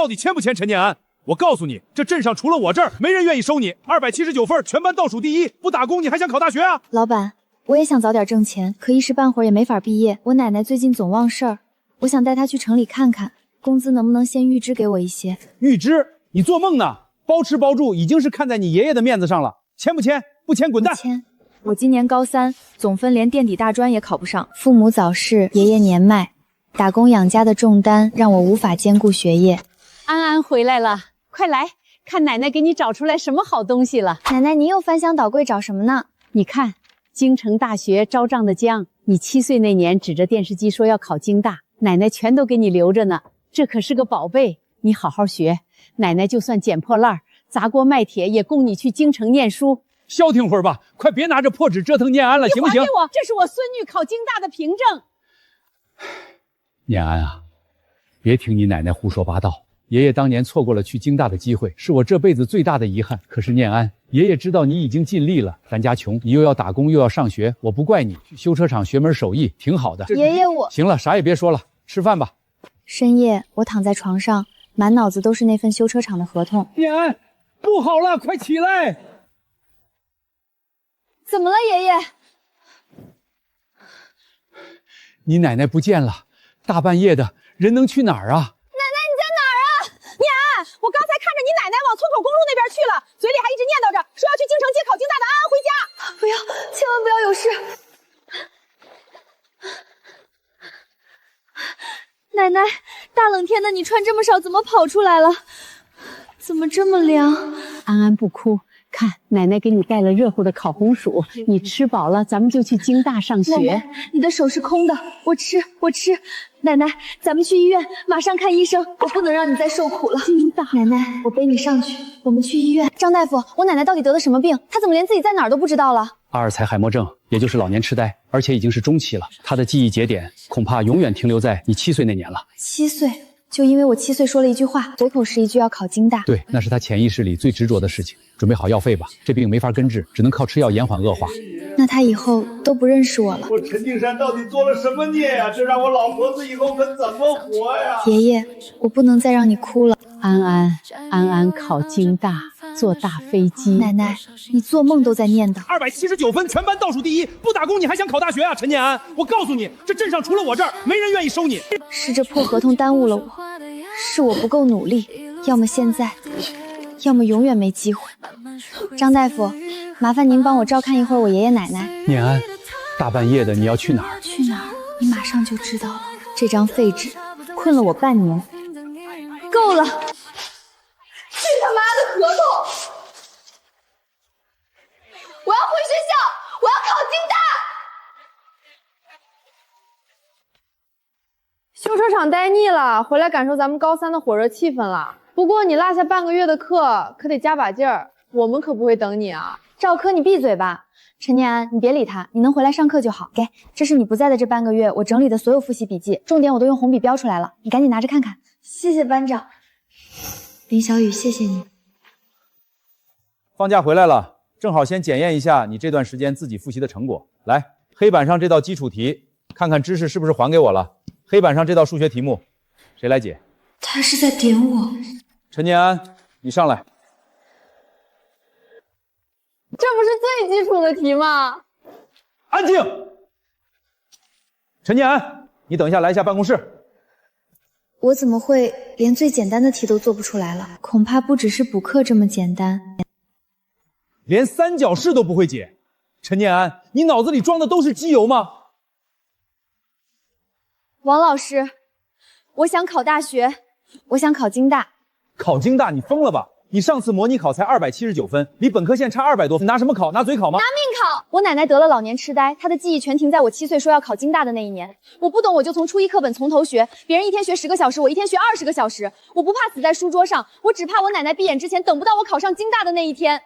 到底签不签陈念安？我告诉你，这镇上除了我这儿，没人愿意收你。279分，全班倒数第一，不打工你还想考大学啊？老板，我也想早点挣钱，可一时半会儿也没法毕业。我奶奶最近总忘事儿，我想带她去城里看看，工资能不能先预支给我一些？预支？你做梦呢！包吃包住已经是看在你爷爷的面子上了，签不签？不签滚蛋！签。我今年高3，总分连垫底大专也考不上，父母早逝，爷爷年迈，打工养家的重担让我无法兼顾学业。安安回来了，快来看奶奶给你找出来什么好东西了。奶奶，您又翻箱倒柜找什么呢？你看，京城大学招账的浆，你7岁那年指着电视机说要考京大，奶奶全都给你留着呢。这可是个宝贝，你好好学，奶奶就算捡破烂砸锅卖铁也供你去京城念书。消停会儿吧，快别拿着破纸折腾念安了，行不行？你还给我，这是我孙女考京大的凭证。念安啊，别听你奶奶胡说八道。爷爷当年错过了去京大的机会，是我这辈子最大的遗憾。可是念安，爷爷知道你已经尽力了，咱家穷，你又要打工又要上学，我不怪你，去修车厂学门手艺挺好的。爷爷，我行了，啥也别说了，吃饭吧。深夜，我躺在床上，满脑子都是那份修车厂的合同。念安，不好了，快起来！怎么了，爷爷？你奶奶不见了，大半夜的，人能去哪儿啊？奶奶，你在哪儿啊？念安，我刚才看着你奶奶往村口公路那边去了，嘴里还一直念叨着说要去京城接考京大的安安回家。不要，千万不要有事！奶奶，大冷天的，你穿这么少，怎么跑出来了？怎么这么凉？安安不哭。看，奶奶给你带了热乎的烤红薯，你吃饱了，咱们就去京大上学。奶奶，你的手是空的，我吃。奶奶，咱们去医院，马上看医生，我不能让你再受苦了。京大，奶奶，我背你上去，我们去医院。张大夫，我奶奶到底得了什么病？她怎么连自己在哪儿都不知道了？阿尔茨海默症，也就是老年痴呆，而且已经是中期了。她的记忆节点恐怕永远停留在你7岁那年了。7岁？就因为我7岁说了一句话，随口是一句要考京大。对，那是他潜意识里最执着的事情。准备好药费吧，这病没法根治，只能靠吃药延缓恶化。那他以后都不认识我了。我陈敬山到底做了什么孽呀？这让我老婆子以后可怎么活呀？爷爷，我不能再让你哭了。安安考京大，坐大飞机。奶奶，你做梦都在念叨。279分，全班倒数第一，不打工你还想考大学啊？陈念安，我告诉你，这镇上除了我这儿，没人愿意收你。是这破合同耽误了我，是我不够努力，要么现在，要么永远没机会。张大夫，麻烦您帮我照看一会儿我爷爷奶奶。念安，大半夜的你要去哪儿？去哪儿？你马上就知道了。这张废纸困了我半年，够了！去他妈的合同！我要回学校，我要考京大。修车厂待腻了，回来感受咱们高3的火热气氛了。不过你落下半个月的课，可得加把劲儿，我们可不会等你啊。赵科，你闭嘴吧。陈念安，你别理他，你能回来上课就好。给，这是你不在的这半个月我整理的所有复习笔记，重点我都用红笔标出来了，你赶紧拿着看看。谢谢班长。林小雨，谢谢你。放假回来了，正好先检验一下你这段时间自己复习的成果。来，黑板上这道基础题，看看知识是不是还给我了。黑板上这道数学题目，谁来解？他是在点我。陈念安，你上来。这不是最基础的题吗？安静！陈念安，你等一下来一下办公室。我怎么会连最简单的题都做不出来了？恐怕不只是补课这么简单。连三角式都不会解，陈念安，你脑子里装的都是机油吗？王老师，我想考大学，我想考京大。考京大？你疯了吧？你上次模拟考才279分，离本科线差200多分，拿什么考？拿嘴考吗？拿命考！我奶奶得了老年痴呆，她的记忆全停在我7岁说要考京大的那一年。我不懂，我就从初一课本从头学，别人一天学10个小时，我一天学20个小时。我不怕死在书桌上，我只怕我奶奶闭眼之前等不到我考上京大的那一天。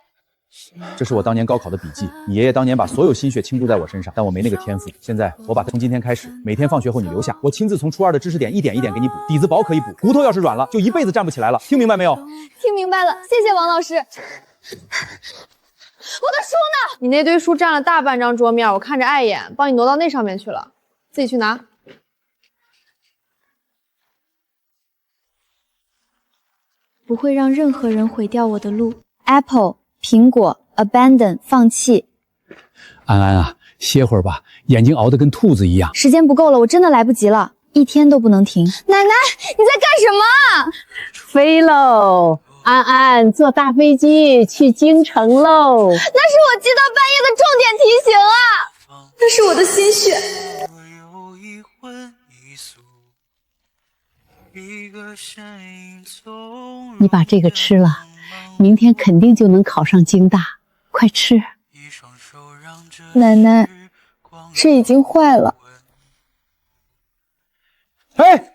这是我当年高考的笔记，你爷爷当年把所有心血倾注在我身上，但我没那个天赋。现在我把它从今天开始，每天放学后你留下，我亲自从初2的知识点一点一点给你补，底子薄可以补，骨头要是软了，就一辈子站不起来了。听明白没有？听明白了，谢谢王老师。我的书呢？你那堆书占了大半张桌面，我看着碍眼，帮你挪到那上面去了，自己去拿。不会让任何人毁掉我的路。Apple 苹果 abandon 放弃。安安啊，歇会儿吧，眼睛熬得跟兔子一样。时间不够了，我真的来不及了，一天都不能停。奶奶，你在干什么？飞喽！安安，坐大飞机去京城喽！那是我记到半夜的重点提醒啊，那是我的心血。你把这个吃了，明天肯定就能考上京大，快吃。奶奶，这已经坏了。哎，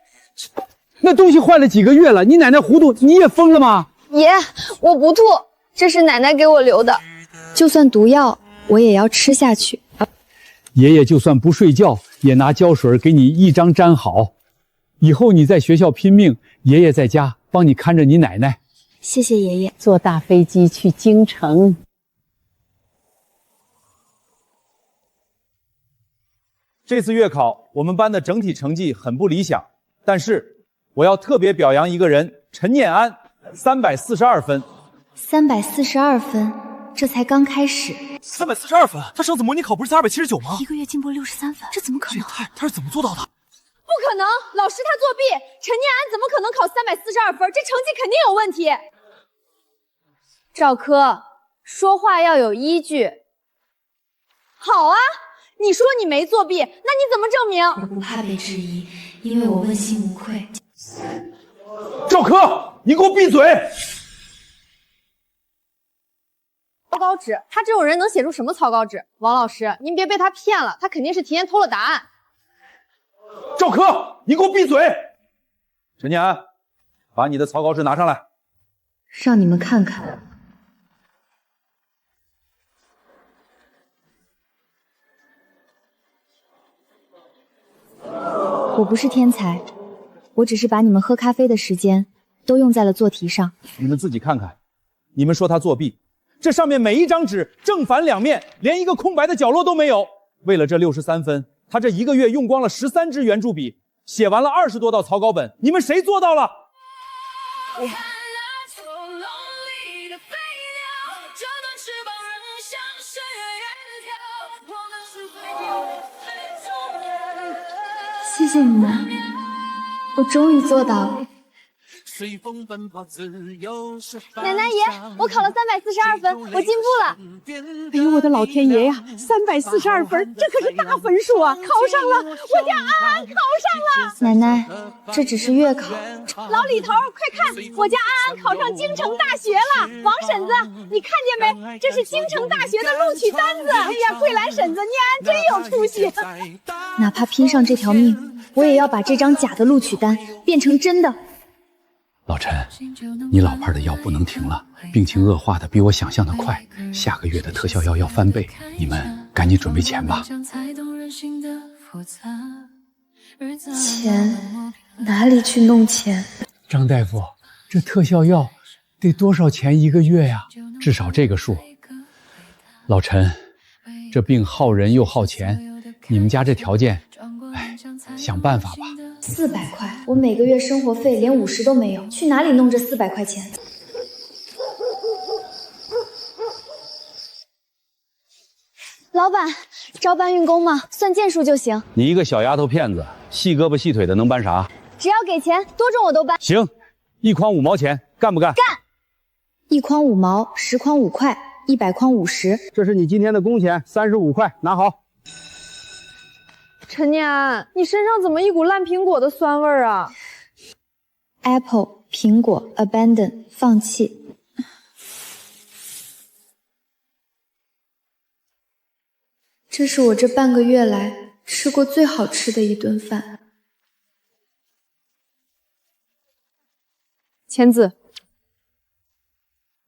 那东西坏了几个月了，你奶奶糊涂，你也疯了吗？爷，我不吐，这是奶奶给我留的，就算毒药我也要吃下去。爷爷就算不睡觉，也拿胶水给你一张粘好。以后你在学校拼命，爷爷在家帮你看着你奶奶。谢谢爷爷。坐大飞机去京城。这次月考，我们班的整体成绩很不理想，但是我要特别表扬一个人，陈念安，342分。342分，这才刚开始。342分，他上次模拟考不是279吗？一个月进步了63分，这怎么可能？他是怎么做到的？不可能，老师他作弊，陈念安怎么可能考342分？这成绩肯定有问题。赵科，说话要有依据。好啊。你说你没作弊，那你怎么证明？我不怕被质疑，因为我问心无愧。赵科，你给我闭嘴！草稿纸，他这种人能写出什么草稿纸？王老师，您别被他骗了，他肯定是提前偷了答案。赵科，你给我闭嘴！陈念安，把你的草稿纸拿上来，让你们看看。我不是天才，我只是把你们喝咖啡的时间都用在了做题上。你们自己看看，你们说他作弊，这上面每一张纸正反两面，连一个空白的角落都没有。为了这63分，他这一个月用光了13支圆珠笔，写完了20多道草稿本，你们谁做到了？谢谢你们，我终于做到了。奶奶爷，我考了342分，我进步了。哎呦，我的老天爷呀，342分，这可是大分数啊！考上了，我家安安考上了。奶奶，这只是月考。老李头，快看，我家安安考上京城大学了。王婶子，你看见没？这是京城大学的录取单子。哎呀，桂兰婶子，念安真有出息。哪怕拼上这条命，我也要把这张假的录取单变成真的。老陈，你老伴的药不能停了，病情恶化的比我想象的快，下个月的特效药要翻倍，你们赶紧准备钱吧。钱？哪里去弄钱？张大夫，这特效药得多少钱一个月呀？至少这个数。老陈，这病耗人又耗钱，你们家这条件，哎，想办法吧。400块，我每个月生活费连50都没有，去哪里弄这400块钱？老板，招搬运工吗？算件数就行。你一个小丫头片子，细胳膊细腿的能搬啥？只要给钱，多重我都搬。行，1筐5毛钱，干不干？干！1筐5毛，10筐5块，100筐50。这是你今天的工钱，35块，拿好。陈念安，你身上怎么一股烂苹果的酸味儿啊 ？Apple 苹果 abandon 放弃。这是我这半个月来吃过最好吃的一顿饭。签字。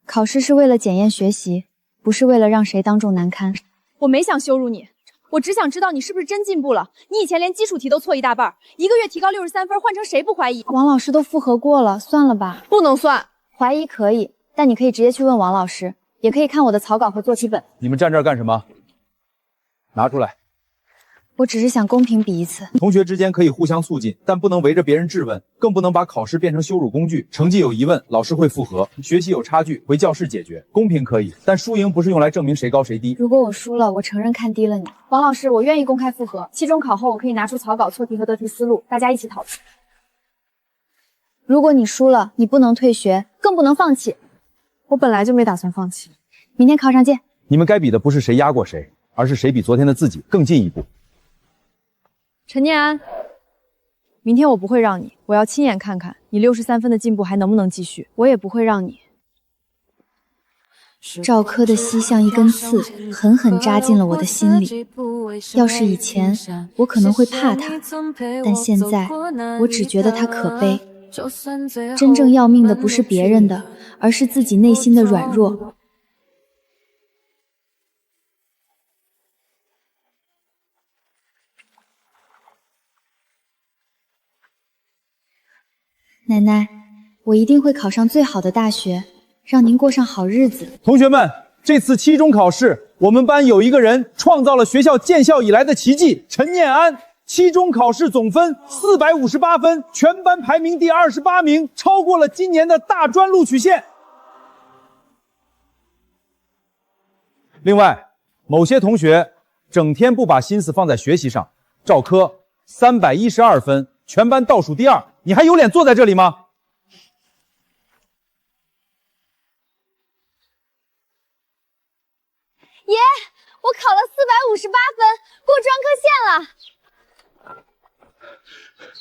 考试是为了检验学习，不是为了让谁当众难堪。我没想羞辱你。我只想知道你是不是真进步了？你以前连基础题都错一大半，一个月提高63分，换成谁不怀疑？王老师都复核过了，算了吧。不能算，怀疑可以，但你可以直接去问王老师，也可以看我的草稿和做题本。你们站这儿干什么？拿出来。我只是想公平比一次。同学之间可以互相促进，但不能围着别人质问，更不能把考试变成羞辱工具。成绩有疑问，老师会复核；学习有差距，回教室解决。公平可以，但输赢不是用来证明谁高谁低。如果我输了，我承认看低了你。王老师，我愿意公开复核。期中考后，我可以拿出草稿、错题和得题思路，大家一起讨论。如果你输了，你不能退学，更不能放弃。我本来就没打算放弃。明天考场见。你们该比的不是谁压过谁，而是谁比昨天的自己更进一步。陈念安，明天我不会让你，我要亲眼看看你63分的进步还能不能继续。我也不会让你。赵柯的膝像一根刺，狠狠扎进了我的心里。要是以前，我可能会怕他，但现在，我只觉得他可悲。真正要命的不是别人的，而是自己内心的软弱。奶奶，我一定会考上最好的大学，让您过上好日子。同学们，这次期中考试，我们班有一个人创造了学校建校以来的奇迹——陈念安。期中考试总分458分，全班排名第28名，超过了今年的大专录取线。另外，某些同学整天不把心思放在学习上。赵柯312分，全班倒数第2，你还有脸坐在这里吗？耶！我考了458分，过专科线了。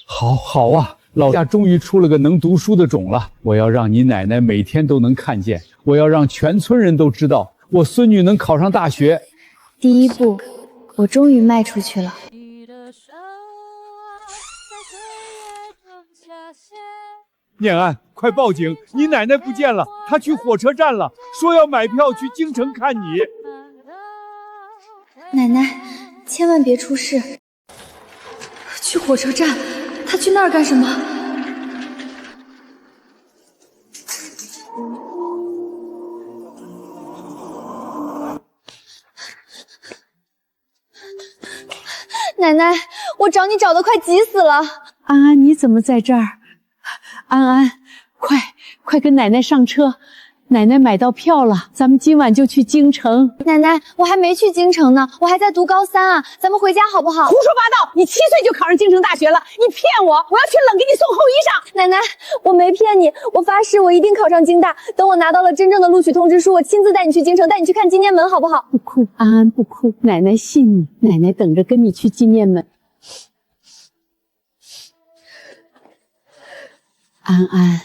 好啊，老家终于出了个能读书的种了。我要让你奶奶每天都能看见，我要让全村人都知道，我孙女能考上大学。第一步，我终于迈出去了。念安，快报警！你奶奶不见了，她去火车站了，说要买票去京城看你。奶奶，千万别出事。去火车站？她去那儿干什么？奶奶，我找你找得快急死了。安安，你怎么在这儿？安安，快跟奶奶上车，奶奶买到票了，咱们今晚就去京城。奶奶，我还没去京城呢，我还在读高3啊，咱们回家好不好？胡说八道！你7岁就考上京城大学了，你骗我！我要去冷给你送厚衣裳。奶奶，我没骗你，我发誓我一定考上京大。等我拿到了真正的录取通知书，我亲自带你去京城，带你去看纪念门，好不好？不哭，安安不哭，奶奶信你，奶奶等着跟你去纪念门。安安，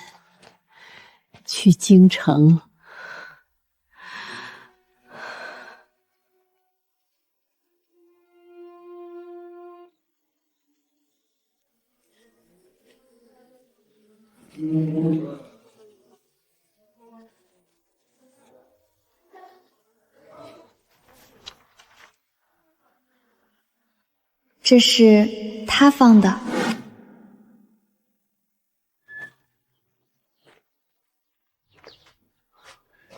去京城。这是他放的。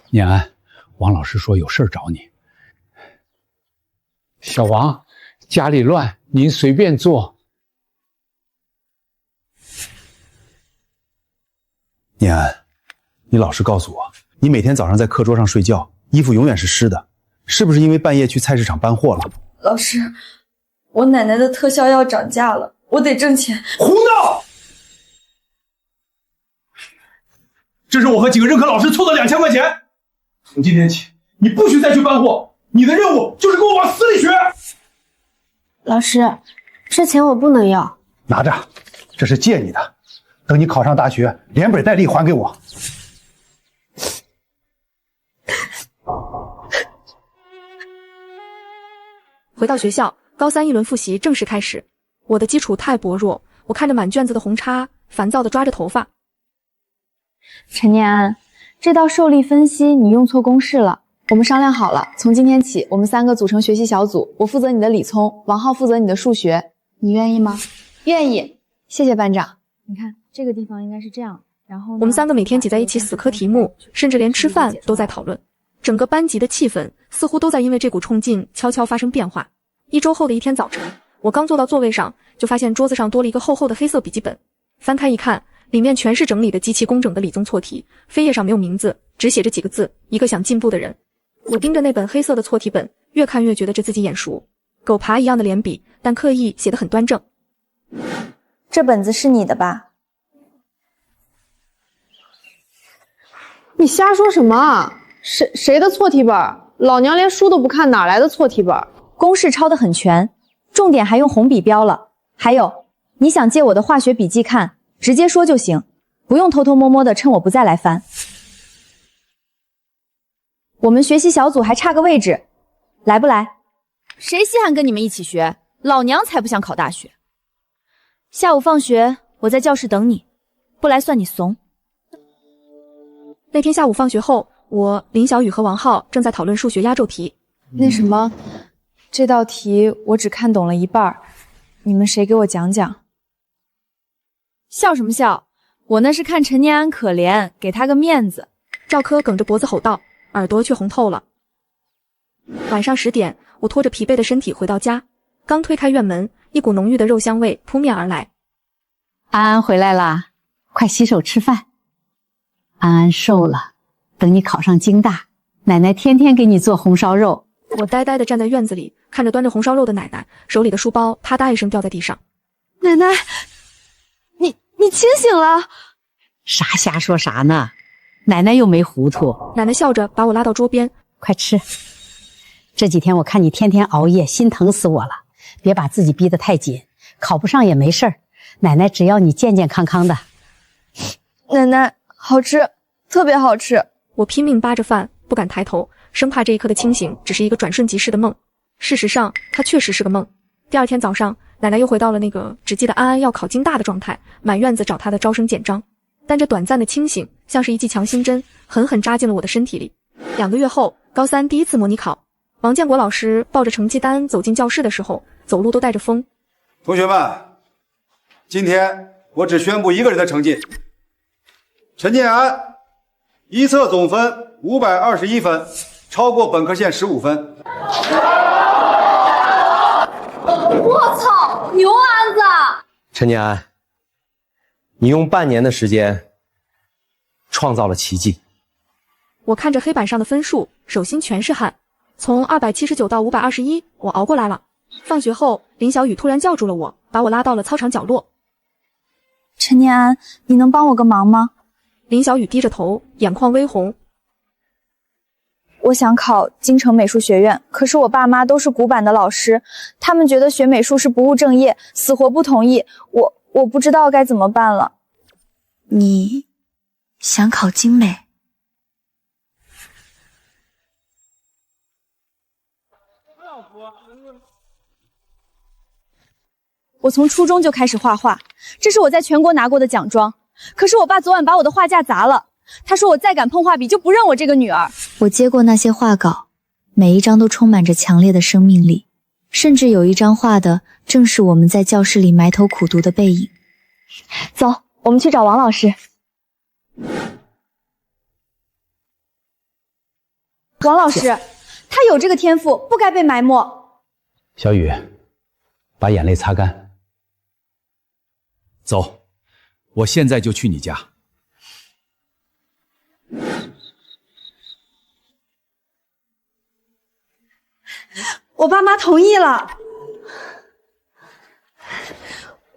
念安，王老师说有事找你。小王，家里乱，您随便坐。念安，你老实告诉我，你每天早上在课桌上睡觉，衣服永远是湿的，是不是因为半夜去菜市场搬货了？老师，我奶奶的特效药涨价了，我得挣钱。胡闹！这是我和几个任课老师凑的2000块钱。从今天起，你不许再去搬货，你的任务就是给我往死里学。老师，这钱我不能要。拿着，这是借你的，等你考上大学，连本带利还给我。回到学校，高3一轮复习正式开始。我的基础太薄弱，我看着满卷子的红叉，烦躁地抓着头发。陈念安，这道受力分析你用错公式了。我们商量好了，从今天起，我们3个组成学习小组，我负责你的理聪，王浩负责你的数学，你愿意吗？愿意。谢谢班长。你看这个地方应该是这样，然后我们3个每天挤在一起死磕题目，甚至连吃饭都在讨论。整个班级的气氛似乎都在因为这股冲劲悄悄发生变化。1周后的一天早晨，我刚坐到座位上，就发现桌子上多了一个厚厚的黑色笔记本。翻开一看，里面全是整理的极其工整的理综错题，扉页上没有名字，只写着几个字：一个想进步的人。我盯着那本黑色的错题本，越看越觉得这自己眼熟，狗爬一样的连笔，但刻意写得很端正。这本子是你的吧？你瞎说什么啊？谁的错题本？老娘连书都不看，哪来的错题本？公式抄得很全，重点还用红笔标了。还有，你想借我的化学笔记看，直接说就行，不用偷偷摸摸的趁我不在来翻。我们学习小组还差个位置，来不来？谁稀罕跟你们一起学？老娘才不想考大学。下午放学我在教室等你，不来算你怂。那天下午放学后，我、林小雨和王浩正在讨论数学压轴题。那什么，这道题我只看懂了一半，你们谁给我讲讲？笑什么笑？我那是看陈念安可怜，给他个面子。赵科梗着脖子吼道，耳朵却红透了。晚上10点，我拖着疲惫的身体回到家，刚推开院门，一股浓郁的肉香味扑面而来。安安回来啦，快洗手吃饭。安安瘦了，等你考上京大，奶奶天天给你做红烧肉。我呆呆地站在院子里，看着端着红烧肉的奶奶，手里的书包啪嗒一声掉在地上。奶奶，你清醒了？啥瞎说啥呢？奶奶又没糊涂。奶奶笑着把我拉到桌边，快吃。这几天我看你天天熬夜，心疼死我了。别把自己逼得太紧，考不上也没事儿，奶奶只要你健健康康的。奶奶，好吃，特别好吃。我拼命扒着饭，不敢抬头，生怕这一刻的清醒只是一个转瞬即逝的梦。事实上，它确实是个梦。第二天早上，奶奶又回到了那个只记得安安要考京大的状态，满院子找她的招生简章。但这短暂的清醒，像是一剂强心针，狠狠扎进了我的身体里。2个月后，高3第一次模拟考，王建国老师抱着成绩单走进教室的时候，走路都带着风。同学们，今天我只宣布一个人的成绩。陈建安，一测总分521分，超过本科线15分。我操，牛安子！陈建安，你用半年的时间创造了奇迹。我看着黑板上的分数，手心全是汗。从279到521，我熬过来了。放学后，林小雨突然叫住了我，把我拉到了操场角落。陈念安，你能帮我个忙吗？林小雨低着头，眼眶微红。我想考京城美术学院，可是我爸妈都是古板的老师，他们觉得学美术是不务正业，死活不同意。我不知道该怎么办了。你想考京美？我从初中就开始画画，这是我在全国拿过的奖状。可是我爸昨晚把我的画架砸了，他说我再敢碰画笔就不认我这个女儿。我接过那些画稿，每一张都充满着强烈的生命力，甚至有一张画的正是我们在教室里埋头苦读的背影。走，我们去找王老师。王老师，他有这个天赋，不该被埋没。小雨，把眼泪擦干。走，我现在就去你家。我爸妈同意了。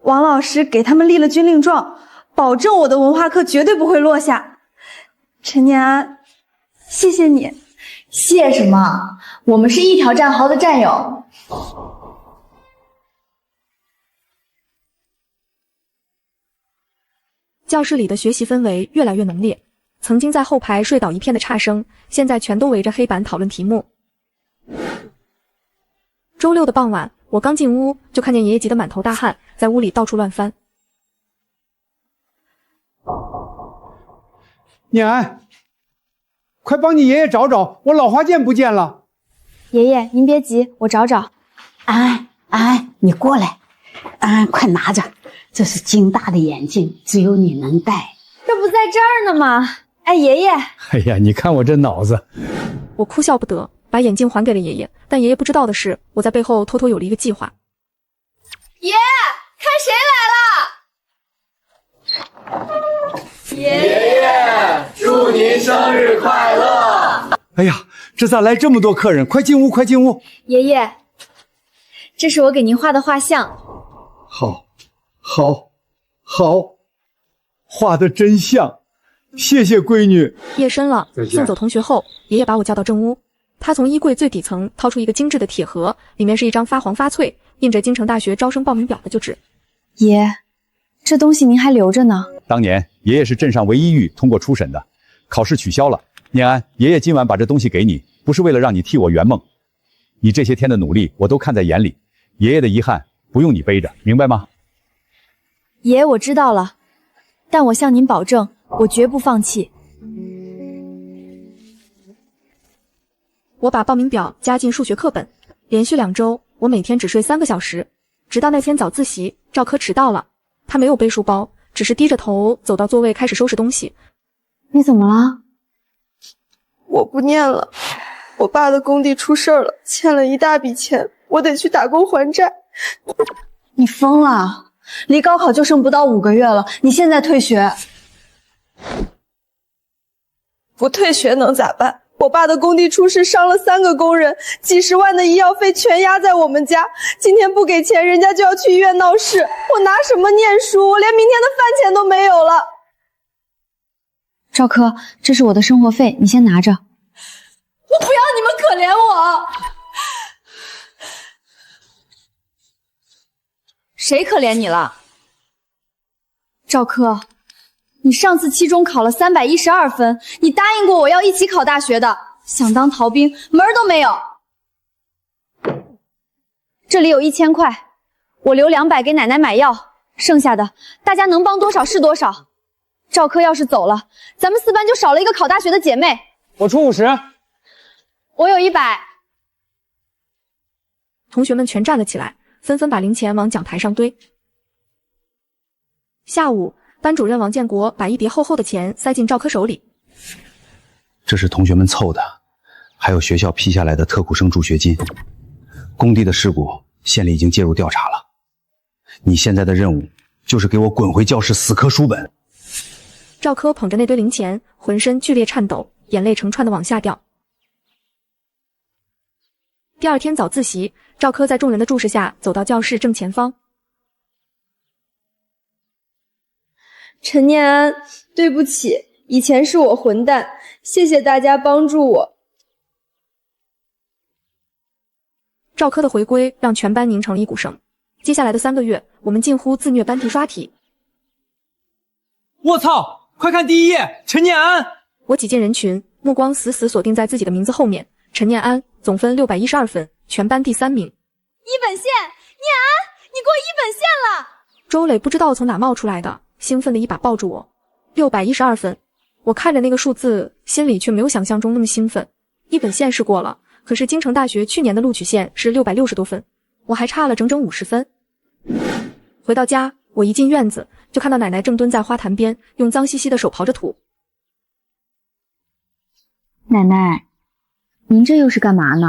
王老师给他们立了军令状，保证我的文化课绝对不会落下。陈念安，谢谢你。谢什么？我们是一条战壕的战友。教室里的学习氛围越来越浓烈，曾经在后排睡倒一片的差生，现在全都围着黑板讨论题目。周六的傍晚，我刚进屋就看见爷爷急得满头大汗，在屋里到处乱翻。念安，快帮你爷爷找找，我老花剑不见了。爷爷，您别急，我找找。安安，你过来，安安，快拿着，这是京大的眼镜，只有你能戴。这不在这儿呢吗？哎，爷爷。哎呀，你看我这脑子。我哭笑不得，把眼镜还给了爷爷，但爷爷不知道的是，我在背后偷偷有了一个计划。爷，看谁来了！爷爷，祝您生日快乐！哎呀，这咋来这么多客人？快进屋，快进屋！爷爷，这是我给您画的画像。好，画的真像，谢谢闺女。夜深了，送走同学后，爷爷把我叫到正屋。他从衣柜最底层掏出一个精致的铁盒，里面是一张发黄发脆、印着京城大学招生报名表的旧纸。爷，这东西您还留着呢。当年爷爷是镇上唯一狱通过初审的，考试取消了。念安，爷爷今晚把这东西给你，不是为了让你替我圆梦，你这些天的努力我都看在眼里，爷爷的遗憾不用你背着，明白吗？爷，我知道了，但我向您保证，我绝不放弃。我把报名表加进数学课本，连续2周，我每天只睡3个小时，直到那天早自习，赵科迟到了，他没有背书包，只是低着头走到座位开始收拾东西。你怎么了？我不念了，我爸的工地出事了，欠了一大笔钱，我得去打工还债。你疯了？离高考就剩不到5个月了，你现在退学？不退学能咋办？我爸的工地出事，伤了3个工人，几十万的医药费全压在我们家。今天不给钱，人家就要去医院闹事，我拿什么念书？我连明天的饭钱都没有了。赵科，这是我的生活费，你先拿着。我不要你们可怜我。谁可怜你了？赵科，你上次期中考了312分，你答应过我要一起考大学的，想当逃兵门儿都没有。这里有1000块，我留200给奶奶买药，剩下的大家能帮多少是多少。赵科要是走了，咱们4班就少了一个考大学的姐妹。我出50，我有100。同学们全站了起来，纷纷把零钱往讲台上堆。下午，班主任王建国把一叠厚厚的钱塞进赵科手里。这是同学们凑的，还有学校批下来的特苦生助学金。工地的事故，县里已经介入调查了。你现在的任务就是给我滚回教室死磕书本。赵科捧着那堆零钱，浑身剧烈颤抖，眼泪成串的往下掉。第2天早自习，赵科在众人的注视下走到教室正前方。陈念安，对不起，以前是我混蛋，谢谢大家帮助我。赵科的回归让全班拧成了一股绳。接下来的3个月，我们近乎自虐班题刷题。我操！快看第1页，陈念安！我挤进人群，目光死死锁定在自己的名字后面。陈念安总分612分，全班第3名。一本线，念安，你过一本线了！周磊不知道从哪冒出来的，兴奋的一把抱住我。612分，我看着那个数字，心里却没有想象中那么兴奋。一本线是过了，可是京城大学去年的录取线是660多分，我还差了整整50分。回到家，我一进院子，就看到奶奶正蹲在花坛边，用脏兮兮的手刨着土。奶奶，您这又是干嘛呢？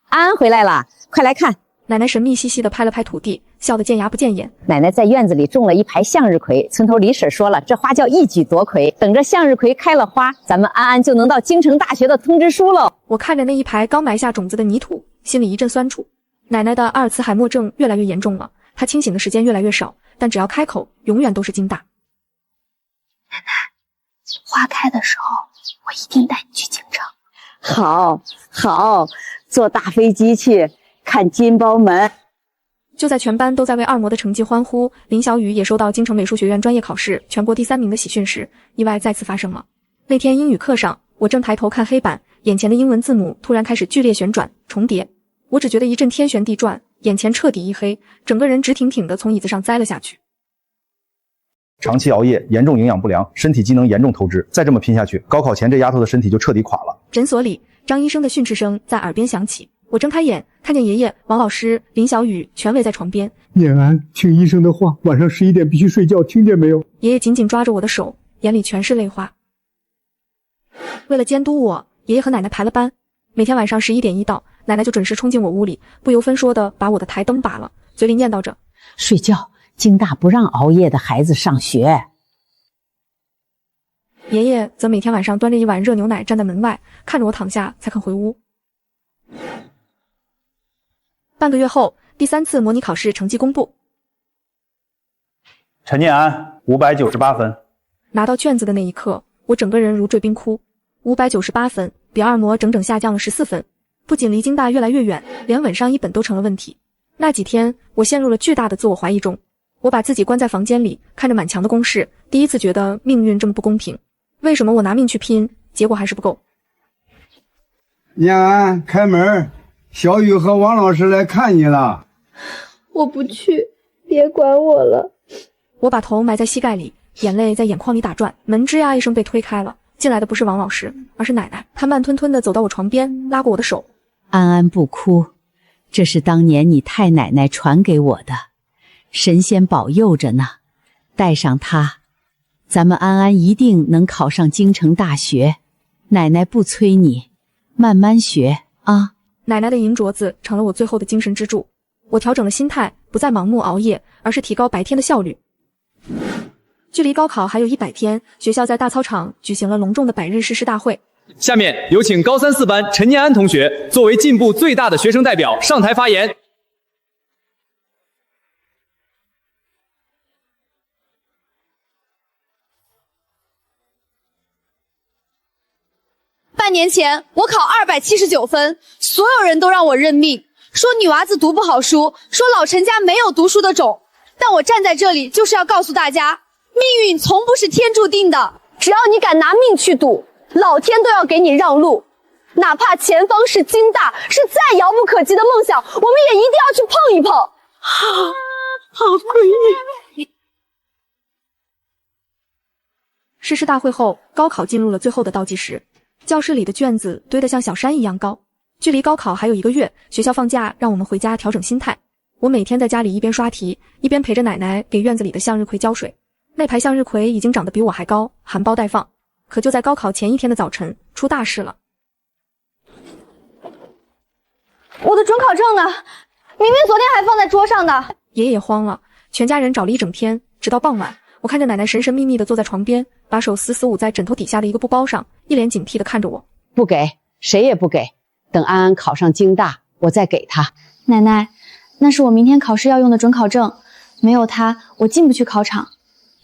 安安回来了，快来看！奶奶神秘兮兮地拍了拍土地，笑得见牙不见眼。奶奶在院子里种了一排向日葵，村头李婶说了，这花叫一举夺魁，等着向日葵开了花，咱们安安就能到京城大学的通知书喽。我看着那一排刚埋下种子的泥土，心里一阵酸楚。奶奶的阿尔茨海默症越来越严重了，她清醒的时间越来越少，但只要开口，永远都是京大。奶奶，花开的时候，我一定带你去京城。好，好，坐大飞机去看金包门。就在全班都在为二模的成绩欢呼，林小雨也收到京城美术学院专业考试全国第3名的喜讯时，意外再次发生了。那天英语课上，我正抬头看黑板，眼前的英文字母突然开始剧烈旋转重叠，我只觉得一阵天旋地转，眼前彻底一黑，整个人直挺挺地从椅子上栽了下去。长期熬夜，严重营养不良，身体机能严重透支，再这么拼下去，高考前这丫头的身体就彻底垮了。诊所里，张医生的训斥声在耳边响起。我睁开眼，看见爷爷、王老师、林小雨全围在床边。念安，听医生的话，晚上11点必须睡觉，听见没有？爷爷紧紧抓着我的手，眼里全是泪花。为了监督我，爷爷和奶奶排了班，每天晚上11点一到，奶奶就准时冲进我屋里，不由分说的把我的台灯拔了，嘴里念叨着：睡觉。京大不让熬夜的孩子上学。爷爷则每天晚上端着一碗热牛奶站在门外，看着我躺下才肯回屋。半个月后，第3次模拟考试成绩公布。陈念安598分。拿到卷子的那一刻，我整个人如坠冰窟。598分，比二模整整下降了14分。不仅离京大越来越远，连稳上一本都成了问题。那几天，我陷入了巨大的自我怀疑中。我把自己关在房间里，看着满墙的公式，第一次觉得命运这么不公平。为什么我拿命去拼，结果还是不够？念安，开门，小雨和王老师来看你了。我不去，别管我了。我把头埋在膝盖里，眼泪在眼眶里打转。门吱呀一声被推开了，进来的不是王老师，而是奶奶。她慢吞吞地走到我床边，拉过我的手。安安不哭，这是当年你太奶奶传给我的。神仙保佑着呢，带上它，咱们安安一定能考上京城大学。奶奶不催你，慢慢学啊。奶奶的银镯子成了我最后的精神支柱。我调整了心态，不再盲目熬夜，而是提高白天的效率。距离高考还有100天，学校在大操场举行了隆重的100日誓师大会。下面有请高3、4班陈念安同学作为进步最大的学生代表上台发言。半年前我考279分，所有人都让我认命，说女娃子读不好书，说老陈家没有读书的种。但我站在这里就是要告诉大家，命运从不是天注定的，只要你敢拿命去赌，老天都要给你让路。哪怕前方是京大，是再遥不可及的梦想，我们也一定要去碰一碰。好诡异。誓师大会后，高考进入了最后的倒计时。教室里的卷子堆得像小山一样高，距离高考还有1个月，学校放假让我们回家调整心态。我每天在家里一边刷题，一边陪着奶奶给院子里的向日葵浇水。那排向日葵已经长得比我还高，含苞待放。可就在高考前1天的早晨，出大事了。我的准考证呢？明明昨天还放在桌上的。爷爷慌了，全家人找了一整天，直到傍晚，我看着奶奶神神秘秘地坐在床边，把手死死捂在枕头底下的一个布包上，一脸警惕地看着我。不给，谁也不给。等安安考上京大，我再给她。奶奶，那是我明天考试要用的准考证，没有它，我进不去考场。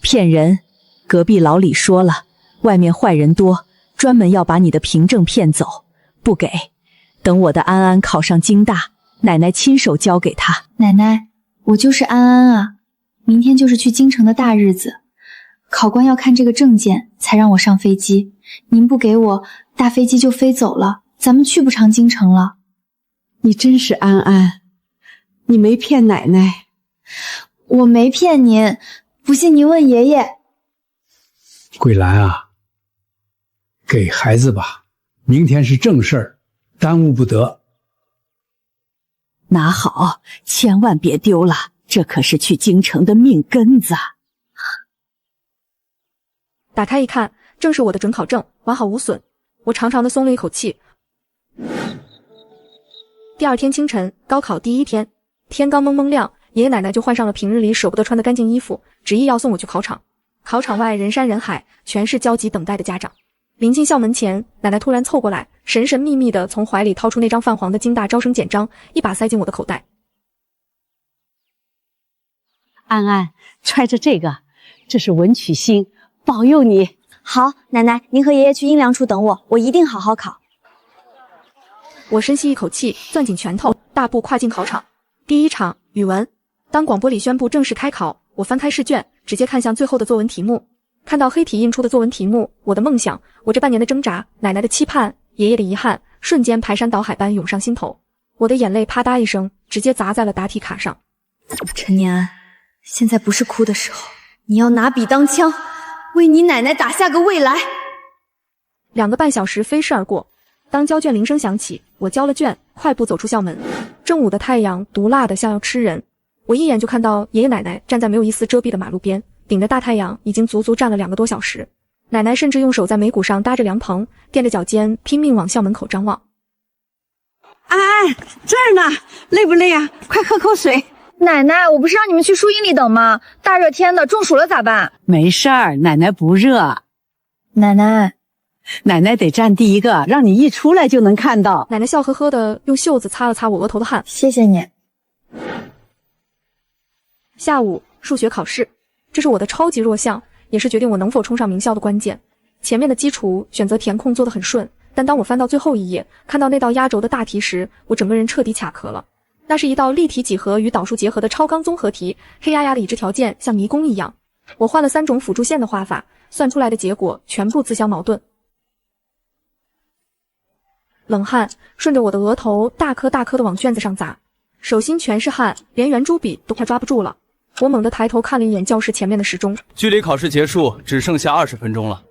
骗人！隔壁老李说了，外面坏人多，专门要把你的凭证骗走。不给，等我的安安考上京大，奶奶亲手交给她。奶奶，我就是安安啊，明天就是去京城的大日子，考官要看这个证件才让我上飞机。您不给我，大飞机就飞走了，咱们去不成京城了。你真是安安，你没骗奶奶。我没骗您，不信您问爷爷。桂兰啊，给孩子吧，明天是正事儿，耽误不得。拿好，千万别丢了，这可是去京城的命根子。打开一看，正是我的准考证，完好无损。我长长的松了一口气。第2天清晨，高考第1天，天刚蒙蒙亮，爷爷奶奶就换上了平日里舍不得穿的干净衣服，执意要送我去考场。考场外人山人海，全是焦急等待的家长。临近校门前，奶奶突然凑过来，神神秘秘地从怀里掏出那张泛黄的京大招生简章，一把塞进我的口袋。安安，揣着这个，这是文曲星，保佑你。好，奶奶，您和爷爷去阴凉处等我，我一定好好考。我深吸一口气，攥紧拳头，大步跨进考场。第1场语文。当广播里宣布正式开考，我翻开试卷，直接看向最后的作文题目。看到黑体印出的作文题目，我的梦想，我这半年的挣扎，奶奶的期盼，爷爷的遗憾，瞬间排山倒海般涌上心头。我的眼泪啪嗒一声，直接砸在了答题卡上。陈念安，现在不是哭的时候，你要拿笔当枪，为你奶奶打下个未来。2个半小时飞逝而过，当交卷铃声响起，我交了卷，快步走出校门。正午的太阳毒辣的像要吃人，我一眼就看到爷爷奶奶站在没有一丝遮蔽的马路边，顶着大太阳，已经足足站了2个多小时。奶奶甚至用手在眉骨上搭着凉棚，垫着脚尖，拼命往校门口张望。安安，这儿呢，累不累啊？快喝口水。奶奶，我不是让你们去树荫里等吗？大热天的，中暑了咋办？没事儿，奶奶不热。奶奶得站第一个，让你一出来就能看到。奶奶笑呵呵的用袖子擦了擦我额头的汗。谢谢你。下午数学考试，这是我的超级弱项，也是决定我能否冲上名校的关键。前面的基础选择填空做得很顺，但当我翻到最后一页，看到那道压轴的大题时，我整个人彻底卡壳了。那是一道立体几何与导数结合的超纲综合题，黑压压的已知条件像迷宫一样。我换了3种辅助线的画法，算出来的结果全部自相矛盾。冷汗顺着我的额头大颗大颗的往卷子上砸，手心全是汗，连圆珠笔都快抓不住了。我猛地抬头看了一眼教室前面的时钟，距离考试结束只剩下20分钟了。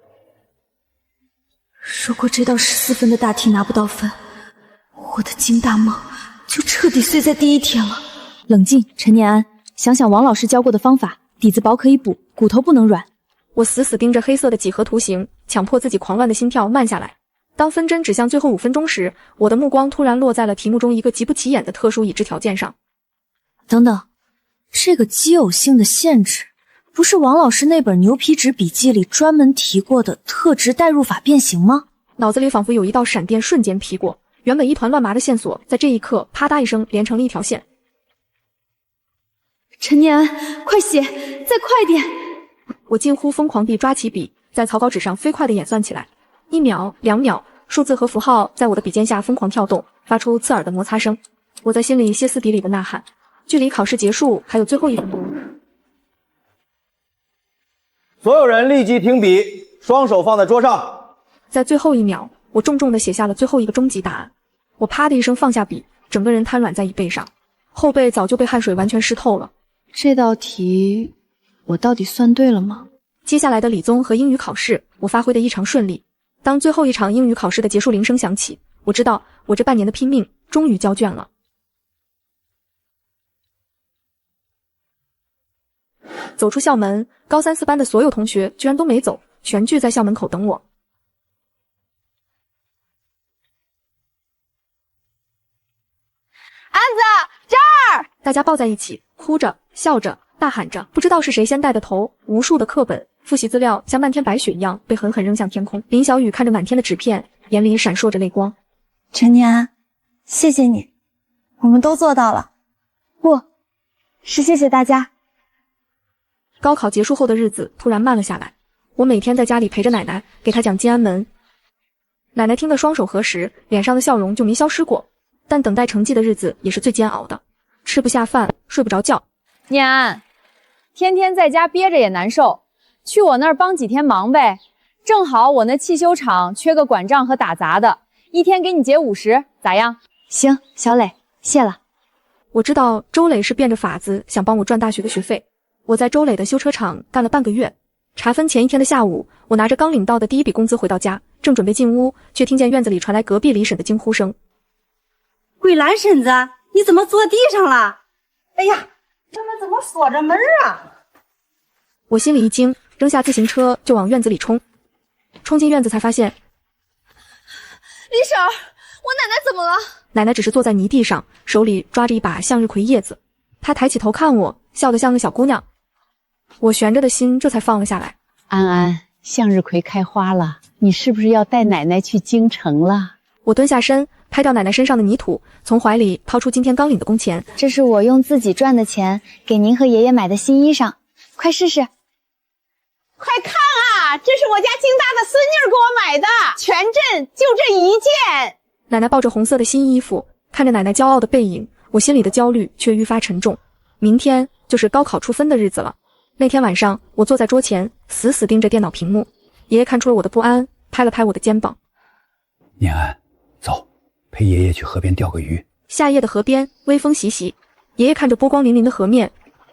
如果这道14分的大题拿不到分，我的京大梦就彻底碎在第一天了。冷静，陈念安，想想王老师教过的方法，底子薄可以补，骨头不能软。我死死盯着黑色的几何图形，强迫自己狂乱的心跳慢下来。当分针指向最后5分钟时，我的目光突然落在了题目中一个极不起眼的特殊已知条件上。等等，这个奇偶性的限制，不是王老师那本牛皮纸笔记里专门提过的特值代入法变形吗？脑子里仿佛有一道闪电瞬间劈过，原本一团乱麻的线索，在这一刻啪嗒一声连成了一条线。陈念安，快写，再快点！我近乎疯狂地抓起笔，在草稿纸上飞快地演算起来。1秒、2秒，数字和符号在我的笔尖下疯狂跳动，发出刺耳的摩擦声。我在心里歇斯底里的呐喊，距离考试结束还有最后1分钟。所有人立即停笔，双手放在桌上。在最后1秒，我重重地写下了最后一个终极答案。我啪的一声放下笔，整个人瘫软在椅背上，后背早就被汗水完全湿透了。这道题我到底算对了吗？接下来的理综和英语考试，我发挥得异常顺利。当最后一场英语考试的结束铃声响起，我知道我这半年的拼命终于交卷了。走出校门，高3、4班的所有同学居然都没走，全聚在校门口等我。安子，这儿！大家抱在一起，哭着、笑着、大喊着，不知道是谁先带的头，无数的课本、复习资料像漫天白雪一样被狠狠扔向天空。林小雨看着满天的纸片，眼里闪烁着泪光。陈念安，谢谢你，我们都做到了。不，是谢谢大家。高考结束后的日子突然慢了下来，我每天在家里陪着奶奶，给她讲金安门。奶奶听得双手合十，脸上的笑容就没消失过。但等待成绩的日子也是最煎熬的，吃不下饭，睡不着觉。念安，天天在家憋着也难受，去我那儿帮几天忙呗。正好我那汽修厂缺个管账和打杂的，一天给你结50，咋样？行，小磊，谢了。我知道周磊是变着法子想帮我赚大学的学费。我在周磊的修车厂干了半个月，查分前一天的下午，我拿着刚领到的第一笔工资回到家，正准备进屋，却听见院子里传来隔壁李婶的惊呼声。桂兰婶子，你怎么坐地上了？哎呀，这门怎么锁着门啊？我心里一惊，扔下自行车就往院子里冲。冲进院子才发现，李婶儿，我奶奶怎么了？奶奶只是坐在泥地上，手里抓着一把向日葵叶子。她抬起头看我，笑得像个小姑娘。我悬着的心这才放了下来。安安，向日葵开花了，你是不是要带奶奶去京城了？我蹲下身，拍掉奶奶身上的泥土，从怀里掏出今天刚领的工钱。这是我用自己赚的钱给您和爷爷买的新衣裳，快试试。快看啊，这是我家京大的孙女给我买的，全镇就这一件。奶奶抱着红色的新衣服，看着奶奶骄傲的背影，我心里的焦虑却愈发沉重。明天就是高考出分的日子了。那天晚上，我坐在桌前，死死盯着电脑屏幕。爷爷看出了我的不安，拍了拍我的肩膀。念安，走，陪爷爷去河边钓个鱼。夏夜的河边，微风习习，爷爷看着波光粼粼的河面。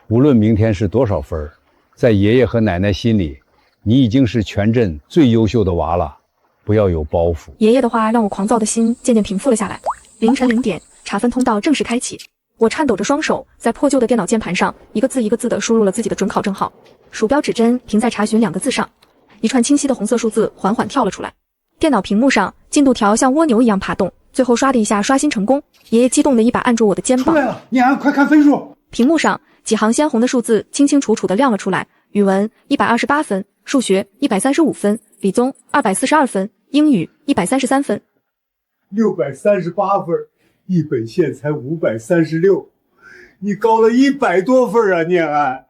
无论明天是多少分，在爷爷和奶奶心里，你已经是全镇最优秀的娃了，不要有包袱。爷爷的话让我狂躁的心渐渐平复了下来。凌晨0点，查分通道正式开启。我颤抖着双手，在破旧的电脑键盘上一个字一个字地输入了自己的准考证号。鼠标指针停在查询2个字上，一串清晰的红色数字缓缓跳了出来。电脑屏幕上进度条像蜗牛一样爬动，最后唰的一下刷新成功。爷爷激动的一把按住我的肩膀。出来了，念安，快看分数。屏幕上几行鲜红的数字清清楚楚地亮了出来：语文128分，数学135分，理综242分，英语133分。638分，一本线才536，你高了100多分啊，念安！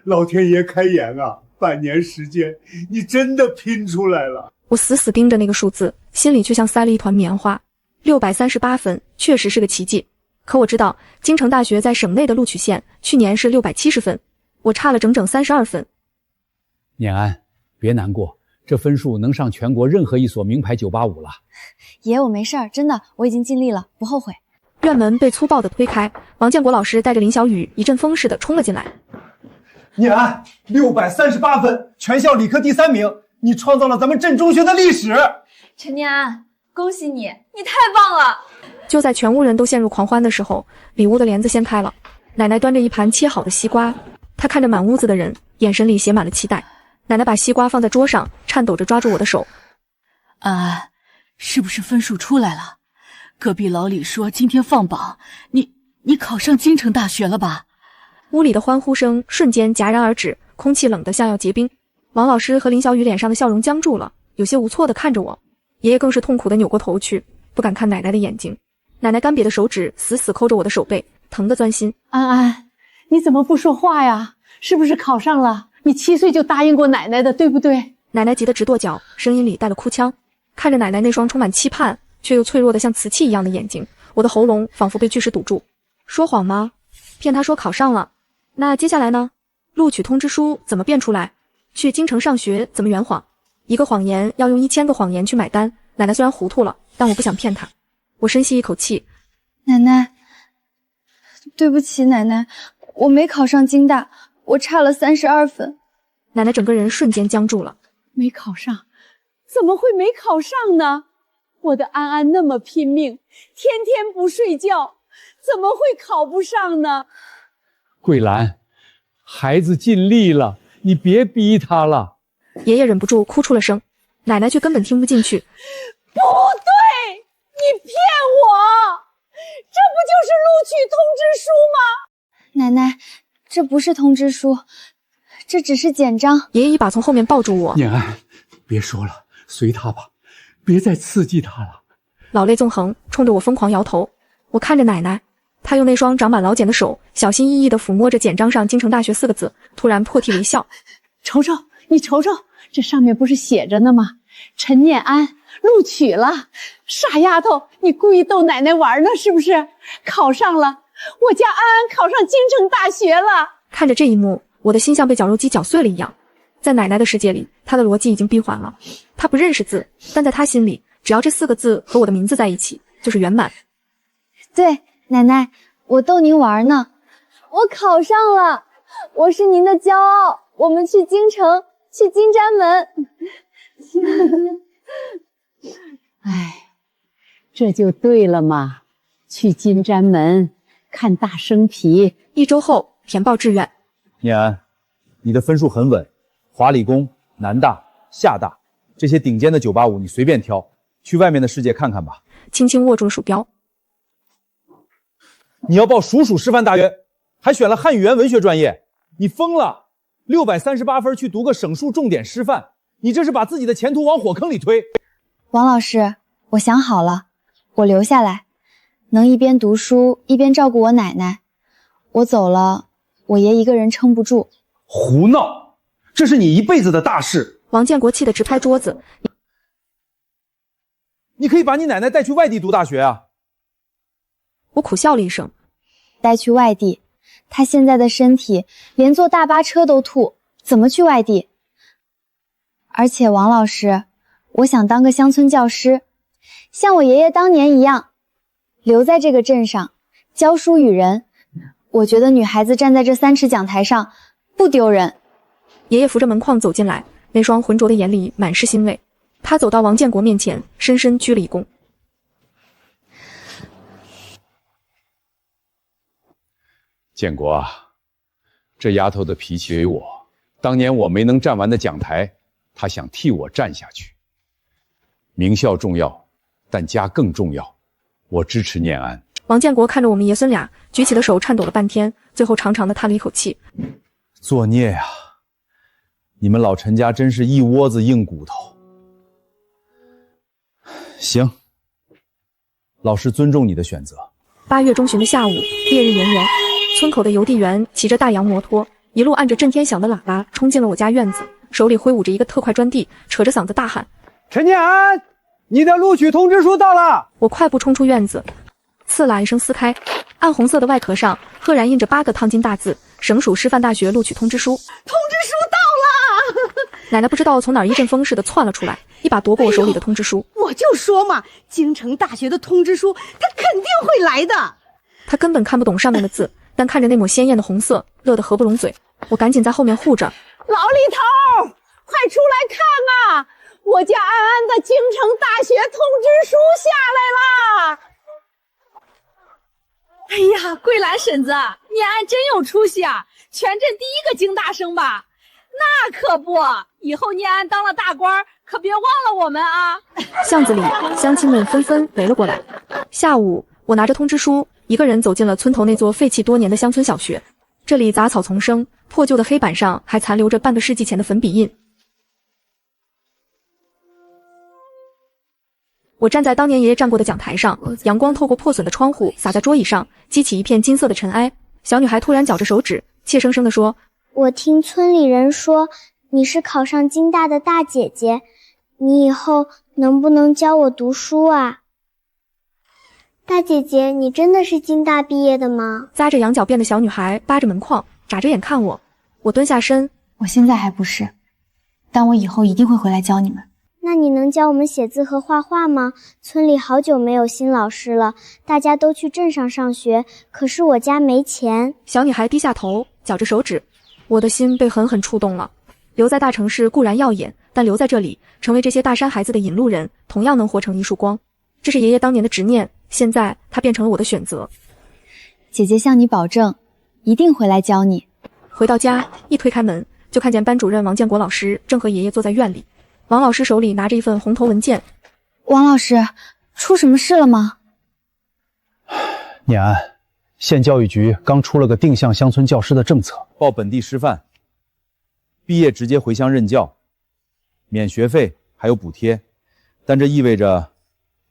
老天爷开眼啊！半年时间，你真的拼出来了。我死死盯着那个数字，心里却像塞了一团棉花。638分确实是个奇迹，可我知道京城大学在省内的录取线去年是670分，我差了整整32分。念安，别难过，这分数能上全国任何一所名牌985了。爷，我没事儿，真的，我已经尽力了，不后悔。院门被粗暴地推开，王建国老师带着林小雨一阵风似的冲了进来。念安，638分，全校理科第3名，你创造了咱们镇中学的历史。陈念安，恭喜你，你太棒了！就在全屋人都陷入狂欢的时候，里屋的帘子掀开了，奶奶端着一盘切好的西瓜，她看着满屋子的人，眼神里写满了期待。奶奶把西瓜放在桌上，颤抖着抓住我的手。是不是分数出来了？隔壁老李说今天放榜，你考上京城大学了吧？屋里的欢呼声瞬间戛然而止，空气冷得像要结冰。王老师和林小雨脸上的笑容僵住了，有些无措地看着我。爷爷更是痛苦地扭过头去，不敢看奶奶的眼睛。奶奶干瘪的手指死死抠着我的手背，疼得钻心。安安，你怎么不说话呀？是不是考上了？你7岁就答应过奶奶的，对不对？奶奶急得直跺脚，声音里带了哭腔。看着奶奶那双充满期盼却又脆弱的像瓷器一样的眼睛，我的喉咙仿佛被巨石堵住。说谎吗？骗她说考上了。那接下来呢？录取通知书怎么变出来？去京城上学怎么圆谎？一个谎言要用1000个谎言去买单。奶奶虽然糊涂了，但我不想骗她。我深吸一口气，奶奶，对不起，奶奶，我没考上京大，我差了32分。奶奶整个人瞬间僵住了。没考上？怎么会没考上呢？我的安安那么拼命，天天不睡觉，怎么会考不上呢？桂兰，孩子尽力了，你别逼他了。爷爷忍不住哭出了声，奶奶却根本听不进去。不对，你骗我！这不就是录取通知书吗？奶奶，这不是通知书，这只是简章。爷爷一把从后面抱住我。念安，别说了，随他吧，别再刺激他了。老泪纵横，冲着我疯狂摇头。我看着奶奶，她用那双长满老茧的手小心翼翼地抚摸着简章上京城大学4个字，突然破涕为笑。瞅瞅，你瞅瞅，这上面不是写着呢吗？陈念安录取了。傻丫头，你故意逗奶奶玩呢是不是？考上了，我家安安考上京城大学了。看着这一幕，我的心像被绞肉机绞碎了一样。在奶奶的世界里，她的逻辑已经闭环了。她不认识字，但在她心里，只要这4个字和我的名字在一起，就是圆满。对，奶奶，我逗您玩呢。我考上了，我是您的骄傲。我们去京城，去金瞻门。哎，这就对了嘛，去金瞻门看大生皮。1周后填报志愿。念安，你的分数很稳，华理工、南大、厦大这些顶尖的985你随便挑，去外面的世界看看吧。轻轻握住了鼠标。你要报蜀师范大学，还选了汉语言文学专业，你疯了！638分去读个省术重点师范，你这是把自己的前途往火坑里推。王老师，我想好了，我留下来，能一边读书一边照顾我奶奶。我走了，我爷一个人撑不住。胡闹，这是你一辈子的大事。王建国气得直拍桌子。你可以把你奶奶带去外地读大学啊。我苦笑了一声。带去外地？她现在的身体连坐大巴车都吐，怎么去外地？而且王老师，我想当个乡村教师，像我爷爷当年一样，留在这个镇上教书育人。我觉得女孩子站在这3尺讲台上不丢人。爷爷扶着门框走进来，那双浑浊的眼里满是欣慰。他走到王建国面前，深深鞠了一躬。建国啊，这丫头的脾气为我，当年我没能站完的讲台，她想替我站下去。名校重要，但家更重要。我支持念安。王建国看着我们爷孙俩，举起的手颤抖了半天，最后长长的叹了一口气。作孽呀！你们老陈家真是一窝子硬骨头。行，老师尊重你的选择。8月中旬的下午，烈日炎炎，村口的邮递员骑着大洋摩托，一路按着震天响的喇叭冲进了我家院子，手里挥舞着一个特快专递，扯着嗓子大喊：“陈建安，你的录取通知书到了！”我快步冲出院子，刺啦一声撕开，暗红色的外壳上赫然印着8个烫金大字：省属师范大学录取通知书。通知书到了！奶奶不知道从哪儿一阵风似的窜了出来，一把夺过我手里的通知书。我就说嘛，京城大学的通知书，他肯定会来的。他根本看不懂上面的字，但看着那抹鲜艳的红色，乐得合不拢嘴。我赶紧在后面护着。老李头，快出来看啊！我家安安的京城大学通知书下来啦！哎呀，桂兰婶子，念安真有出息啊，全镇第1个京大生吧？那可不，以后念安当了大官，可别忘了我们啊！巷子里，乡亲们纷纷围了过来。下午，我拿着通知书，一个人走进了村头那座废弃多年的乡村小学。这里杂草丛生，破旧的黑板上还残留着半个世纪前的粉笔印。我站在当年爷爷站过的讲台上，阳光透过破损的窗户洒在桌椅上，激起一片金色的尘埃。小女孩突然绞着手指，怯生生地说：“我听村里人说，你是考上京大的大姐姐，你以后能不能教我读书啊？大姐姐，你真的是京大毕业的吗？”扎着羊角辫的小女孩扒着门框，眨着眼看我。我蹲下身，我现在还不是，但我以后一定会回来教你们。那你能教我们写字和画画吗？村里好久没有新老师了，大家都去镇上上学，可是我家没钱。小女孩低下头，绞着手指。我的心被狠狠触动了。留在大城市固然耀眼，但留在这里，成为这些大山孩子的引路人，同样能活成一束光。这是爷爷当年的执念，现在它变成了我的选择。姐姐向你保证，一定回来教你。回到家，一推开门，就看见班主任王建国老师正和爷爷坐在院里。王老师手里拿着一份红头文件。王老师，出什么事了吗？念安，县教育局刚出了个定向乡村教师的政策，报本地师范，毕业直接回乡任教，免学费还有补贴，但这意味着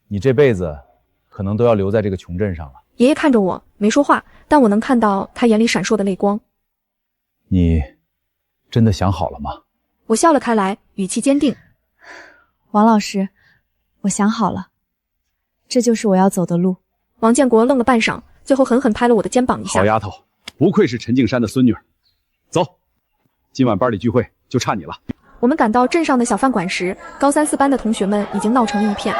你这辈子可能都要留在这个穷镇上了。爷爷看着我没说话，但我能看到他眼里闪烁的泪光。你真的想好了吗？我笑了开来，语气坚定。王老师，我想好了，这就是我要走的路。王建国愣了半晌，最后狠狠拍了我的肩膀一下。好丫头，不愧是陈敬山的孙女儿。走，今晚班里聚会就差你了。我们赶到镇上的小饭馆时，高3、4班的同学们已经闹成了一片。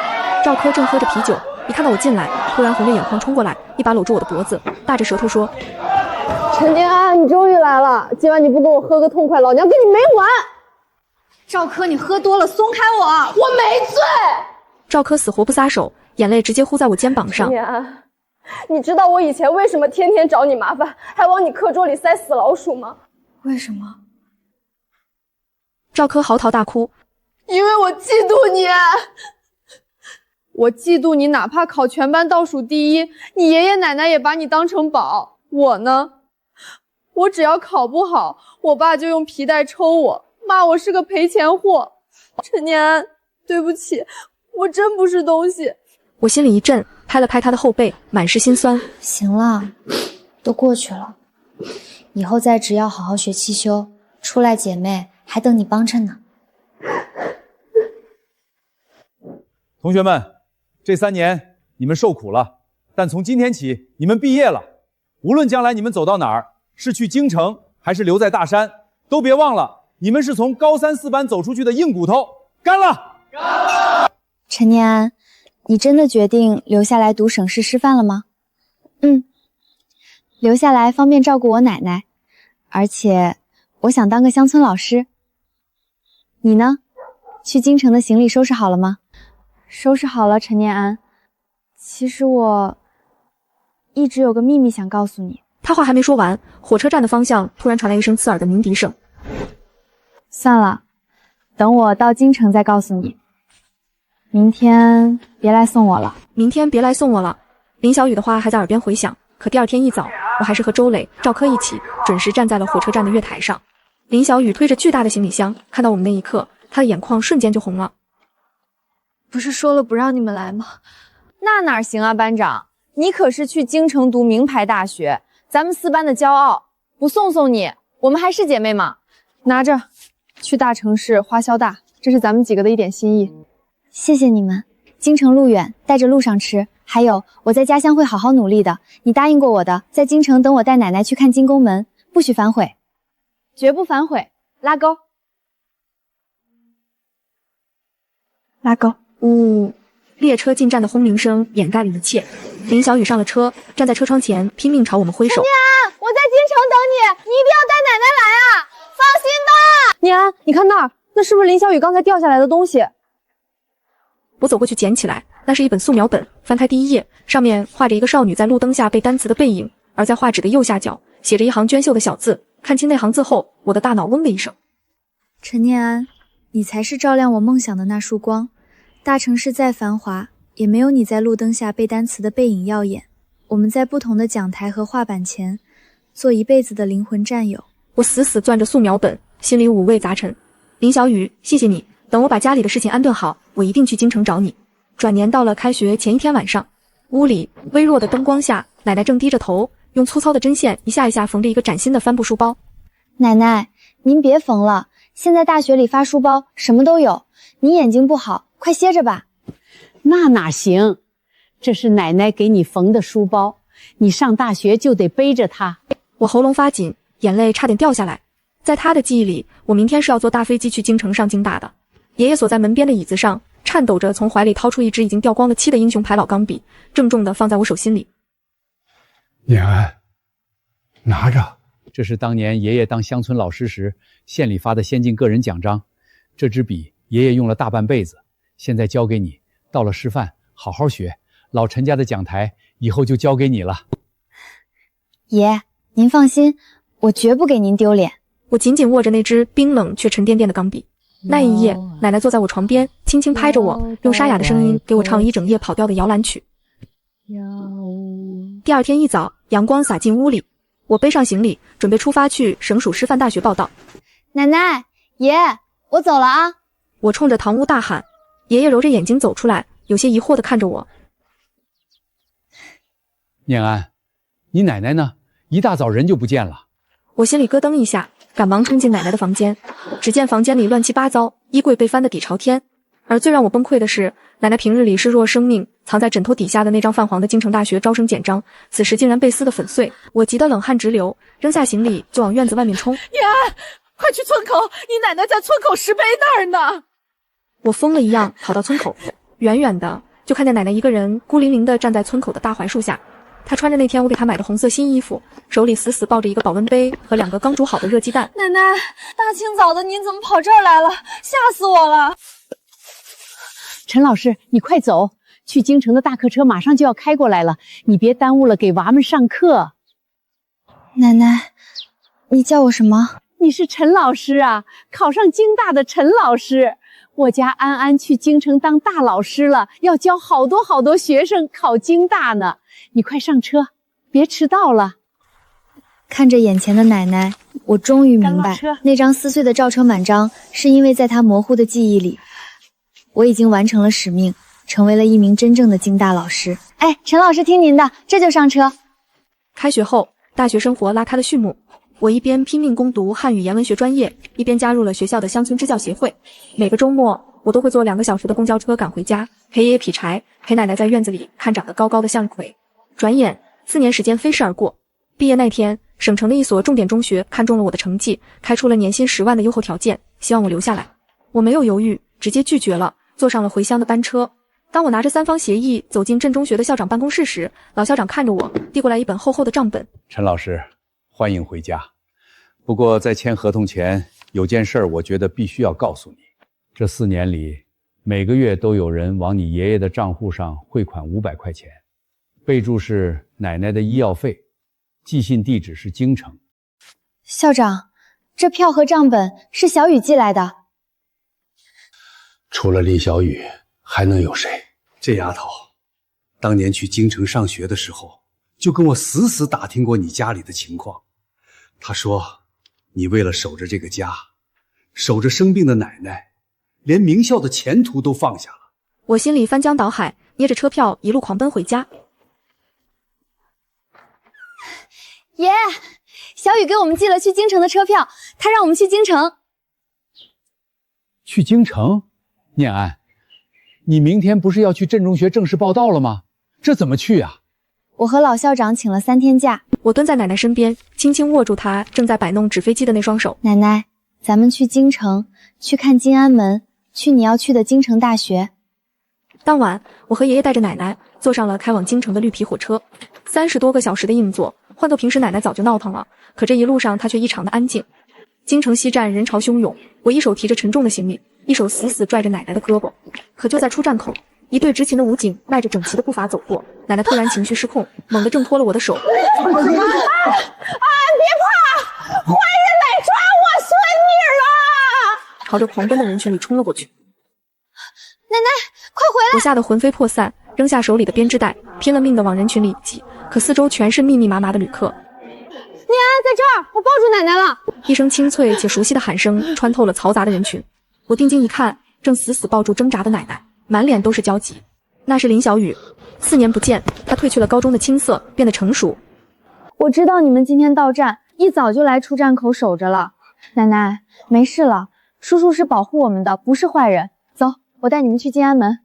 赵科正喝着啤酒，一看到我进来，突然红着眼眶冲过来，一把搂住我的脖子，大着舌头说：“陈静安，你终于来了！今晚你不跟我喝个痛快，老娘跟你没完！”赵科，你喝多了，松开我！我没醉。赵科死活不撒手，眼泪直接呼在我肩膀上。陈静安，你知道我以前为什么天天找你麻烦，还往你课桌里塞死老鼠吗？为什么？赵科嚎啕大哭。因为我嫉妒你。我嫉妒你，哪怕考全班倒数第一，你爷爷奶奶也把你当成宝。我呢，我只要考不好，我爸就用皮带抽我，骂我是个赔钱货。陈念安，对不起，我真不是东西。我心里一震，拍了拍他的后背，满是心酸。行了，都过去了，以后在职要好好学汽修，出来姐妹还等你帮衬呢。同学们，这3年你们受苦了，但从今天起你们毕业了，无论将来你们走到哪儿，是去京城还是留在大山，都别忘了你们是从高3、4班走出去的硬骨头。干了！干了！陈念安，你真的决定留下来读省市师范了吗？留下来方便照顾我奶奶，而且我想当个乡村老师。你呢？去京城的行李收拾好了吗？收拾好了，陈念安。其实我一直有个秘密想告诉你。他话还没说完，火车站的方向突然传来一声刺耳的鸣笛声。算了，等我到京城再告诉你。明天别来送我了。明天别来送我了。林小雨的话还在耳边回响，可第二天一早，我还是和周磊、赵科一起准时站在了火车站的月台上。林小雨推着巨大的行李箱，看到我们那一刻，她的眼眶瞬间就红了。不是说了不让你们来吗？那哪行啊，班长，你可是去京城读名牌大学，咱们4班的骄傲，不送送你，我们还是姐妹嘛。拿着，去大城市花销大，这是咱们几个的一点心意。谢谢你们。京城路远，带着路上吃。还有，我在家乡会好好努力的，你答应过我的，在京城等我带奶奶去看金宫门，不许反悔。绝不反悔，拉钩。拉钩。列车进站的轰鸣声掩盖了一切。林小雨上了车，站在车窗前拼命朝我们挥手。念安，我在京城等你，你一定要带奶奶来啊！放心吧。念安，你看那儿，那是不是林小雨刚才掉下来的东西？我走过去捡起来，那是一本素描本，翻开第1页，上面画着一个少女在路灯下背单词的背影，而在画纸的右下角写着一行娟秀的小字。看清那行字后，我的大脑嗡的一声。陈念安，你才是照亮我梦想的那束光。大城市再繁华，也没有你在路灯下背单词的背影耀眼。我们在不同的讲台和画板前，做一辈子的灵魂战友。我死死攥着素描本，心里五味杂陈。林小雨，谢谢你，等我把家里的事情安顿好，我一定去京城找你。转年到了开学前一天晚上，屋里微弱的灯光下，奶奶正低着头，用粗糙的针线一下一下缝着一个崭新的帆布书包。奶奶，您别缝了，现在大学里发书包什么都有，你眼睛不好，快歇着吧。那哪行，这是奶奶给你缝的书包，你上大学就得背着它。我喉咙发紧，眼泪差点掉下来。在他的记忆里，我明天是要坐大飞机去京城上京大的。爷爷锁在门边的椅子上，颤抖着从怀里掏出一支已经掉光了漆的英雄牌老钢笔，郑重地放在我手心里。念安，拿着。这是当年爷爷当乡村老师时县里发的先进个人奖章，这支笔爷爷用了大半辈子，现在交给你，到了师范好好学，老陈家的讲台以后就交给你了。爷，您放心，我绝不给您丢脸。我紧紧握着那支冰冷却沉甸甸的钢笔。那一夜，奶奶坐在我床边，轻轻拍着我，用沙哑的声音给我唱了一整夜跑调的摇篮曲。第二天一早，阳光洒进屋里，我背上行李，准备出发去省属师范大学报到。奶奶，爷，我走了啊！我冲着堂屋大喊。爷爷揉着眼睛走出来，有些疑惑地看着我。念安，你奶奶呢？一大早人就不见了。我心里咯噔一下，赶忙冲进奶奶的房间，只见房间里乱七八糟，衣柜被翻得底朝天。而最让我崩溃的是，奶奶平日里视若生命，藏在枕头底下的那张泛黄的京城大学招生简章，此时竟然被撕得粉碎。我急得冷汗直流，扔下行李就往院子外面冲。念安，快去村口，你奶奶在村口石碑那儿呢。我疯了一样跑到村口，远远的就看见奶奶一个人孤零零地站在村口的大槐树下。她穿着那天我给她买的红色新衣服，手里死死抱着一个保温杯和2个刚煮好的热鸡蛋。奶奶，大清早的您怎么跑这儿来了？吓死我了！陈老师，你快走，去京城的大客车马上就要开过来了，你别耽误了给娃们上课。奶奶，你叫我什么？你是陈老师啊，考上京大的陈老师。我家安安去京城当大老师了，要教好多学生考京大呢。你快上车，别迟到了。看着眼前的奶奶，我终于明白，那张撕碎的照车满章是因为在她模糊的记忆里，我已经完成了使命，成为了一名真正的京大老师。哎，陈老师听您的，这就上车。开学后，大学生活拉开了序幕。我一边拼命攻读汉语言文学专业，一边加入了学校的乡村支教协会。每个周末，我都会坐2个小时的公交车赶回家，陪爷爷劈柴，陪奶奶在院子里看长得高高的向日葵。转眼4年时间飞逝而过。毕业那天，省城的一所重点中学看中了我的成绩，开出了年薪10万的优厚条件，希望我留下来。我没有犹豫，直接拒绝了，坐上了回乡的班车。当我拿着3方协议走进镇中学的校长办公室时，老校长看着我，递过来一本厚厚的账本。陈老师，欢迎回家。不过在签合同前，有件事我觉得必须要告诉你。这4年里，每个月都有人往你爷爷的账户上汇款500块钱，备注是奶奶的医药费，寄信地址是京城。校长，这票和账本是小雨寄来的。除了厉小雨，还能有谁？这丫头，当年去京城上学的时候，就跟我死死打听过你家里的情况。他说，你为了守着这个家，守着生病的奶奶，连名校的前途都放下了。我心里翻江倒海，捏着车票一路狂奔回家。爷，小雨给我们寄了去京城的车票，他让我们去京城。去京城？念安，你明天不是要去镇中学正式报到了吗？这怎么去啊？我和老校长请了3天假。我蹲在奶奶身边，轻轻握住她正在摆弄纸飞机的那双手。奶奶，咱们去京城，去看金安门，去你要去的京城大学。当晚，我和爷爷带着奶奶坐上了开往京城的绿皮火车，30多个小时的硬座，换做平时奶奶早就闹腾了，可这一路上她却异常的安静。京城西站人潮汹涌，我一手提着沉重的行李，一手死死拽着奶奶的胳膊。可就在出站口，一队执勤的武警迈着整齐的步伐走过，奶奶突然情绪失控，猛地挣脱了我的手。别怕，坏人来抓我孙女了！朝着狂奔的人群里冲了过去。奶奶，快回来！我吓得魂飞魄散，扔下手里的编织袋，拼了命地往人群里挤，可四周全是密密麻麻的旅客。念安在这儿，我抱住奶奶了！一声清脆且熟悉的喊声穿透了嘈杂的人群。我定睛一看，正死死抱住挣扎的奶奶，满脸都是焦急。那是林小雨，4年不见，她褪去了高中的青涩，变得成熟。我知道你们今天到站，一早就来出站口守着了。奶奶，没事了，叔叔是保护我们的，不是坏人。走，我带你们去金安门。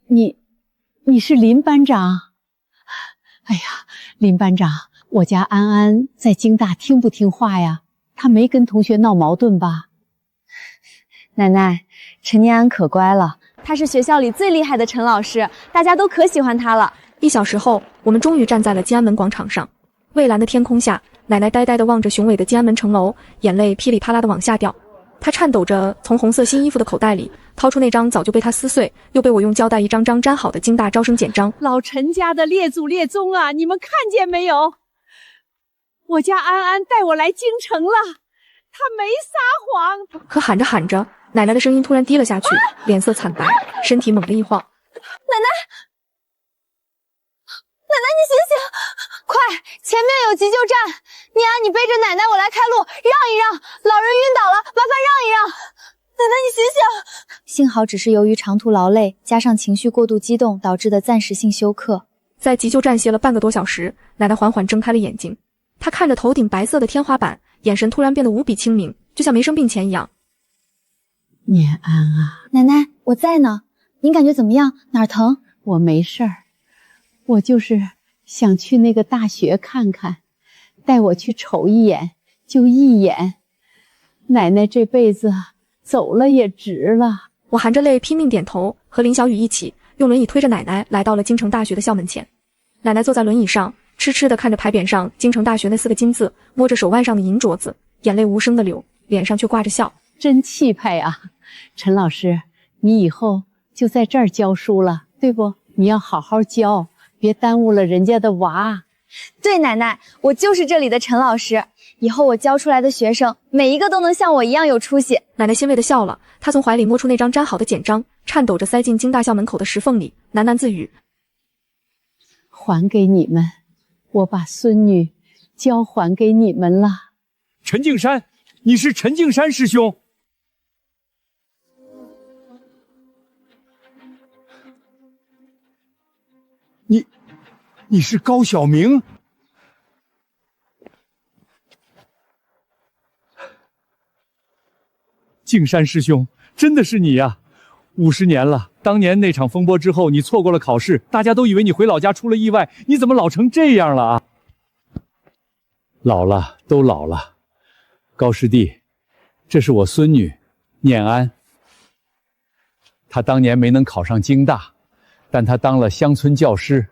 你是林班长？哎呀，林班长，我家安安在京大听不听话呀？她没跟同学闹矛盾吧？奶奶，陈念安可乖了，他是学校里最厉害的陈老师，大家都可喜欢他了。1小时后，我们终于站在了金安门广场上。蔚蓝的天空下，奶奶呆呆地望着雄伟的金安门城楼，眼泪噼里啪啦地往下掉。她颤抖着从红色新衣服的口袋里掏出那张早就被她撕碎，又被我用胶带一张张粘好的京大招生简章。老陈家的列祖列宗啊，你们看见没有？我家安安带我来京城了，她没撒谎。可喊着喊着，奶奶的声音突然低了下去，脸色惨白，身体猛地一晃。奶奶，你醒醒！快，前面有急救站！念安，你背着奶奶，我来开路，让一让，老人晕倒了，麻烦让一让。奶奶，你醒醒！幸好只是由于长途劳累，加上情绪过度激动导致的暂时性休克。在急救站歇了半个多小时，奶奶缓缓睁开了眼睛。她看着头顶白色的天花板，眼神突然变得无比清明，就像没生病前一样。念安啊，奶奶，我在呢。您感觉怎么样？哪儿疼？我没事儿，我就是想去那个大学看看，带我去瞅一眼，就一眼。奶奶这辈子走了也值了。我含着泪拼命点头，和林小雨一起用轮椅推着奶奶来到了京城大学的校门前。奶奶坐在轮椅上，痴痴地看着牌匾上京城大学那4个金字，摸着手腕上的银镯子，眼泪无声地流，脸上却挂着笑。真气派啊！陈老师，你以后就在这儿教书了，对不？你要好好教，别耽误了人家的娃。对，奶奶，我就是这里的陈老师，以后我教出来的学生每一个都能像我一样有出息。奶奶欣慰地笑了，她从怀里摸出那张粘好的简章，颤抖着塞进京大校门口的石缝里，喃喃自语：还给你们，我把孙女交还给你们了。陈敬山，你是陈敬山师兄？你是高晓明？敬山师兄，真的是你呀！50年了，当年那场风波之后，你错过了考试，大家都以为你回老家出了意外，你怎么老成这样了啊？老了，都老了。高师弟，这是我孙女念安，她当年没能考上京大，但她当了乡村教师，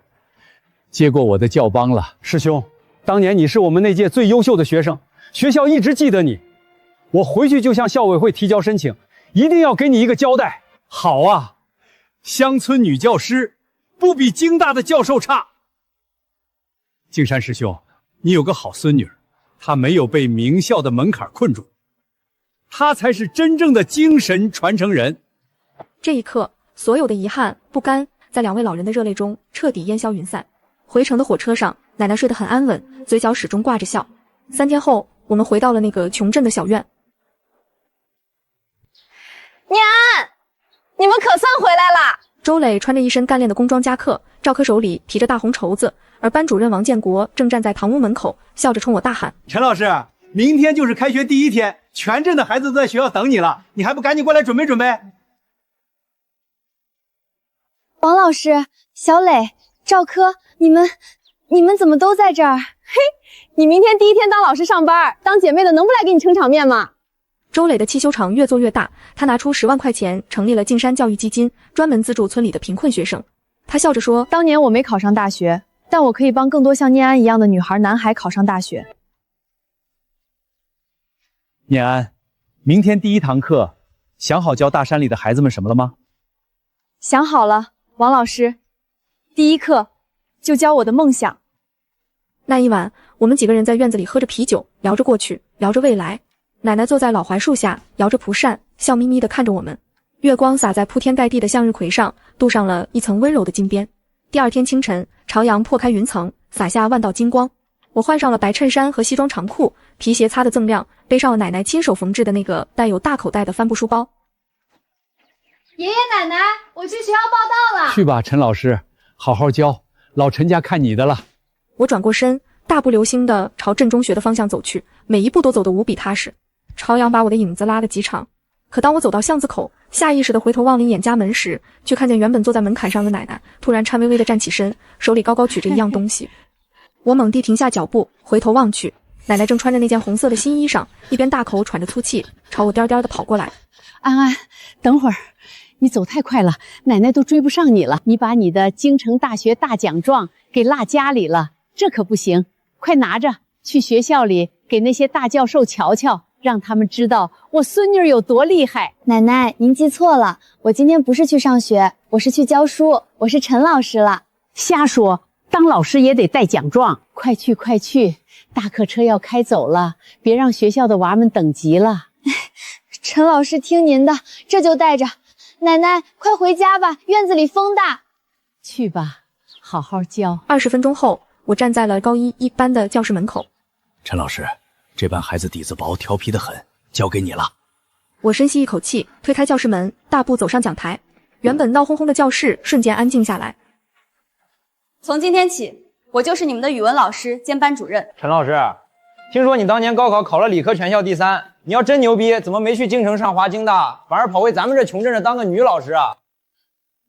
接过我的教帮了。师兄，当年你是我们那届最优秀的学生，学校一直记得你。我回去就向校委会提交申请，一定要给你一个交代。好啊，乡村女教师不比京大的教授差。敬山师兄，你有个好孙女，她没有被名校的门槛困住，她才是真正的精神传承人。这一刻，所有的遗憾、不甘，在2位老人的热泪中彻底烟消云散。回程的火车上，奶奶睡得很安稳，嘴角始终挂着笑。3天后，我们回到了那个穷镇的小院。念安，你们可算回来啦！周磊穿着一身干练的工装夹克，赵科手里提着大红绸子，而班主任王建国正站在堂屋门口，笑着冲我大喊：“陈老师，明天就是开学第1天，全镇的孩子都在学校等你了，你还不赶紧过来准备准备？”王老师、小磊、赵科，你们怎么都在这儿？嘿，你明天第1天当老师上班，当姐妹的能不来给你撑场面吗？周磊的汽修厂越做越大，他拿出10万块钱成立了径山教育基金，专门资助村里的贫困学生。他笑着说：“当年我没考上大学，但我可以帮更多像念安一样的女孩、男孩考上大学。”念安，明天第1堂课，想好教大山里的孩子们什么了吗？想好了，王老师。第1课就教我的梦想。那一晚，我们几个人在院子里喝着啤酒，聊着过去，聊着未来。奶奶坐在老槐树下，摇着蒲扇，笑眯眯地看着我们。月光洒在铺天盖地的向日葵上，镀上了一层温柔的金边。第2天清晨，朝阳破开云层，洒下万道金光。我换上了白衬衫和西装长裤，皮鞋擦得锃亮，背上了奶奶亲手缝制的那个带有大口袋的帆布书包。爷爷奶奶，我去学校报到了。去吧，陈老师，好好教，老陈家看你的了。我转过身，大步流星地朝镇中学的方向走去，每一步都走得无比踏实。朝阳把我的影子拉了极长，可当我走到巷子口，下意识地回头望了一眼家门时，却看见原本坐在门槛上的奶奶突然颤巍巍地站起身，手里高高举着一样东西。我猛地停下脚步，回头望去，奶奶正穿着那件红色的新衣裳，一边大口喘着粗气，朝我颠颠地跑过来。安安，等会儿，你走太快了，奶奶都追不上你了。你把你的京城大学大奖状给落家里了，这可不行，快拿着去学校里给那些大教授瞧瞧，让他们知道我孙女有多厉害。奶奶，您记错了，我今天不是去上学，我是去教书，我是陈老师了。瞎说，当老师也得带奖状。快去快去，大客车要开走了，别让学校的娃们等急了。陈老师听您的，这就带着。奶奶，快回家吧，院子里风大。去吧，好好教。20分钟后，我站在了高一班的教室门口。陈老师，这班孩子底子薄，调皮得很，交给你了。我深吸一口气，推开教室门，大步走上讲台。原本闹哄哄的教室瞬间安静下来。从今天起，我就是你们的语文老师兼班主任。陈老师，听说你当年高考考了理科全校第3，你要真牛逼，怎么没去京城上华京大，反而跑回咱们这穷镇上当个女老师啊？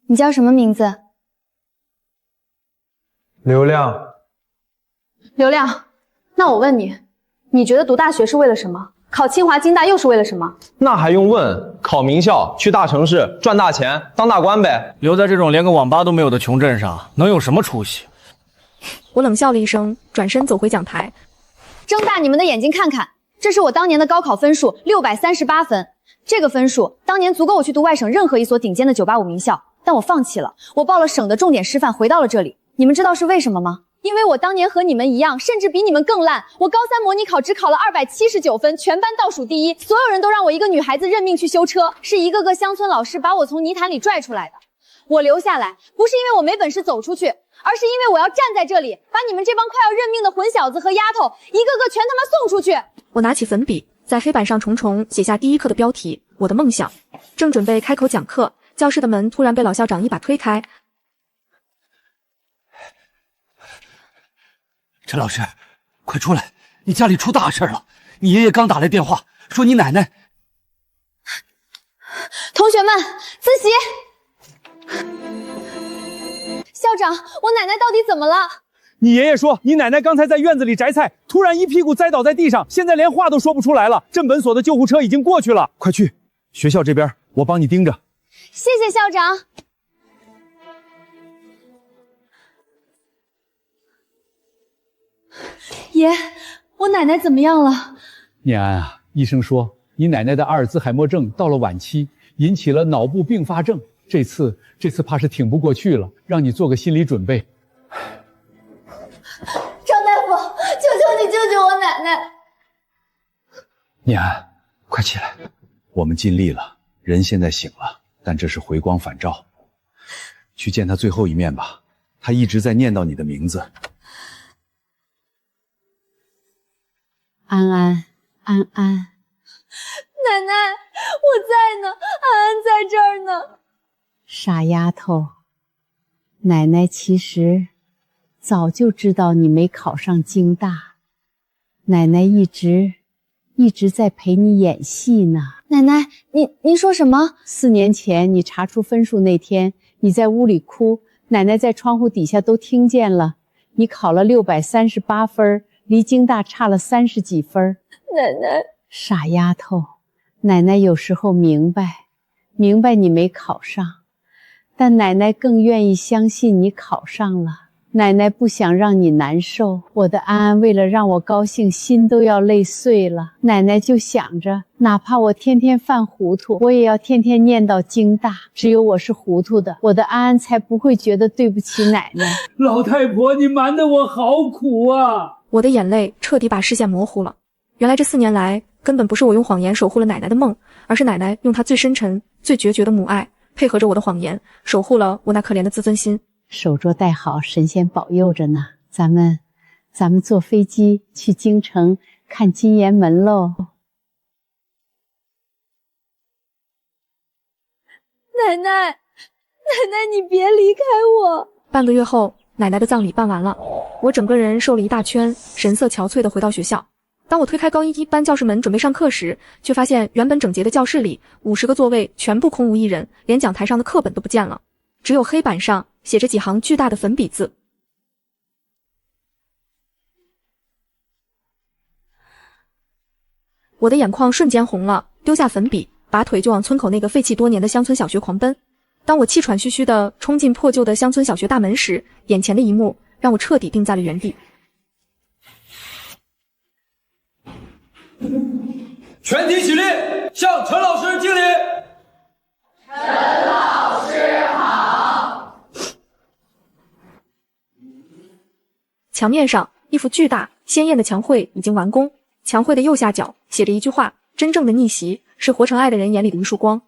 你叫什么名字？刘亮。刘亮，那我问你，你觉得读大学是为了什么？考清华京大又是为了什么？那还用问？考名校，去大城市，赚大钱，当大官呗。留在这种连个网吧都没有的穷镇上，能有什么出息？我冷笑了一声，转身走回讲台。睁大你们的眼睛看看，这是我当年的高考分数，638分。这个分数当年足够我去读外省任何一所顶尖的985名校，但我放弃了，我报了省的重点师范，回到了这里。你们知道是为什么吗？因为我当年和你们一样，甚至比你们更烂。我高3模拟考只考了279分，全班倒数第1，所有人都让我一个女孩子认命去修车，是一个个乡村老师把我从泥潭里拽出来的。我留下来，不是因为我没本事走出去，而是因为我要站在这里，把你们这帮快要认命的混小子和丫头，一个个全他妈送出去。我拿起粉笔，在黑板上重重写下第1课的标题：我的梦想。正准备开口讲课，教室的门突然被老校长一把推开。陈老师，快出来！你家里出大事了！你爷爷刚打来电话，说你奶奶……同学们，自习。校长，我奶奶到底怎么了？你爷爷说你奶奶刚才在院子里摘菜，突然一屁股栽倒在地上，现在连话都说不出来了。镇本所的救护车已经过去了，快去！学校这边我帮你盯着。谢谢校长。爷，我奶奶怎么样了？念安啊，医生说你奶奶的阿尔兹海默症到了晚期，引起了脑部并发症。这次怕是挺不过去了，让你做个心理准备。张大夫，求求你救救我奶奶！念安，快起来！我们尽力了，人现在醒了，但这是回光返照。去见他最后一面吧，他一直在念叨你的名字。安安，安安，奶奶，我在呢，安安在这儿呢。傻丫头，奶奶其实早就知道你没考上京大，奶奶一直在陪你演戏呢。奶奶，您说什么？4年前你查出分数那天，你在屋里哭，奶奶在窗户底下都听见了。你考了638分，离京大差了30几分。奶奶，傻丫头，奶奶有时候明白你没考上，但奶奶更愿意相信你考上了。奶奶不想让你难受，我的安安为了让我高兴，心都要累碎了。奶奶就想着，哪怕我天天犯糊涂，我也要天天念叨京大。只有我是糊涂的，我的安安才不会觉得对不起奶奶。老太婆，你瞒得我好苦啊！我的眼泪彻底把视线模糊了。原来这4年来，根本不是我用谎言守护了奶奶的梦，而是奶奶用她最深沉、最决绝的母爱，配合着我的谎言，守护了我那可怜的自尊心。手镯戴好，神仙保佑着呢。咱们坐飞机去京城看金岩门喽。奶奶，你别离开我。半个月后，奶奶的葬礼办完了，我整个人瘦了一大圈，神色憔悴地回到学校。当我推开高一班教室门准备上课时，却发现原本整洁的教室里50个座位全部空无一人，连讲台上的课本都不见了，只有黑板上写着几行巨大的粉笔字。我的眼眶瞬间红了，丢下粉笔，拔腿就往村口那个废弃多年的乡村小学狂奔。当我气喘吁吁地冲进破旧的乡村小学大门时，眼前的一幕让我彻底定在了原地。全体起立，向陈老师敬礼。陈老师好。墙面上一幅巨大鲜艳的墙绘已经完工，墙绘的右下角写着一句话：真正的逆袭是活成爱的人眼里的一束光。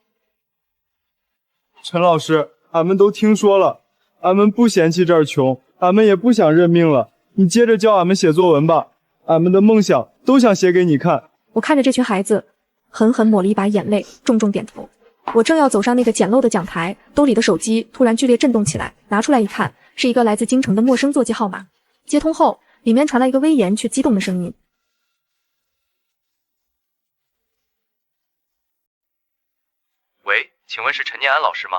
陈老师，俺们都听说了，俺们不嫌弃这儿穷，俺们也不想认命了，你接着教俺们写作文吧，俺们的梦想都想写给你看。我看着这群孩子，狠狠抹了一把眼泪，重重点头。我正要走上那个简陋的讲台，兜里的手机突然剧烈震动起来，拿出来一看，是一个来自京城的陌生座机号码。接通后，里面传来一个威严却激动的声音：喂，请问是陈念安老师吗？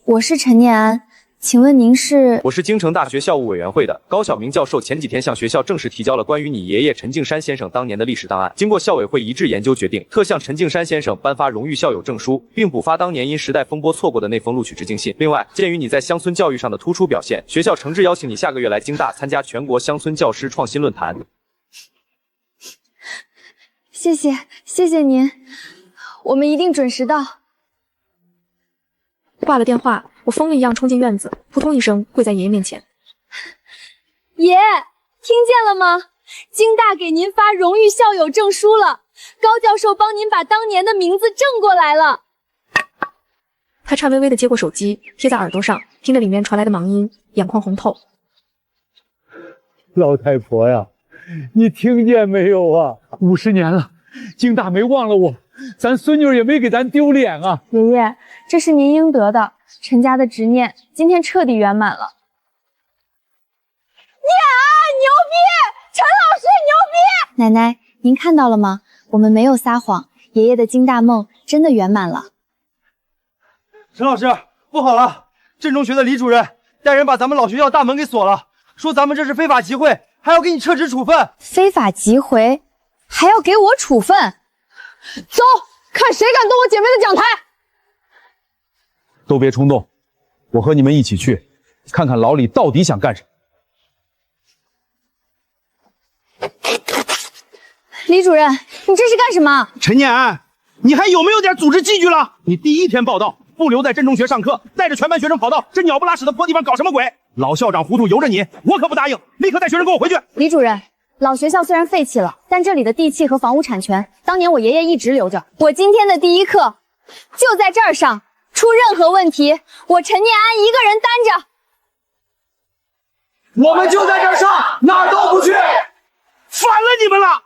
我是陈念安，请问您是？我是京城大学校务委员会的高晓明教授，前几天向学校正式提交了关于你爷爷陈敬山先生当年的历史档案，经过校委会一致研究决定，特向陈敬山先生颁发荣誉校友证书，并补发当年因时代风波错过的那封录取致敬信。另外，鉴于你在乡村教育上的突出表现，学校诚挚邀请你下个月来京大参加全国乡村教师创新论坛。谢谢您，我们一定准时到。挂了电话，我疯了一样冲进院子，扑通一声跪在爷爷面前。爷，听见了吗？京大给您发荣誉校友证书了，高教授帮您把当年的名字正过来了。他颤巍巍地接过手机，贴在耳朵上，听着里面传来的忙音，眼眶红透。老太婆呀，你听见没有啊？50年了，京大没忘了我，咱孙女也没给咱丢脸啊！爷爷，这是您应得的，陈家的执念今天彻底圆满了。念安牛逼，陈老师牛逼！奶奶，您看到了吗？我们没有撒谎，爷爷的京大梦真的圆满了。陈老师，不好了，镇中学的李主任带人把咱们老学校大门给锁了，说咱们这是非法集会，还要给你撤职处分。非法集会，还要给我处分？走，看谁敢动我姐妹的讲台！都别冲动，我和你们一起去，看看老李到底想干什么。李主任，你这是干什么？陈念安，你还有没有点组织纪律了？你第一天报道不留在镇中学上课，带着全班学生跑到这鸟不拉屎的破地方搞什么鬼？老校长糊涂由着你，我可不答应，立刻带学生跟我回去。李主任，老学校虽然废弃了，但这里的地契和房屋产权，当年我爷爷一直留着。我今天的第一课就在这儿上，出任何问题，我陈念安一个人担着。我们就在这儿上，哪儿都不去，烦了你们了。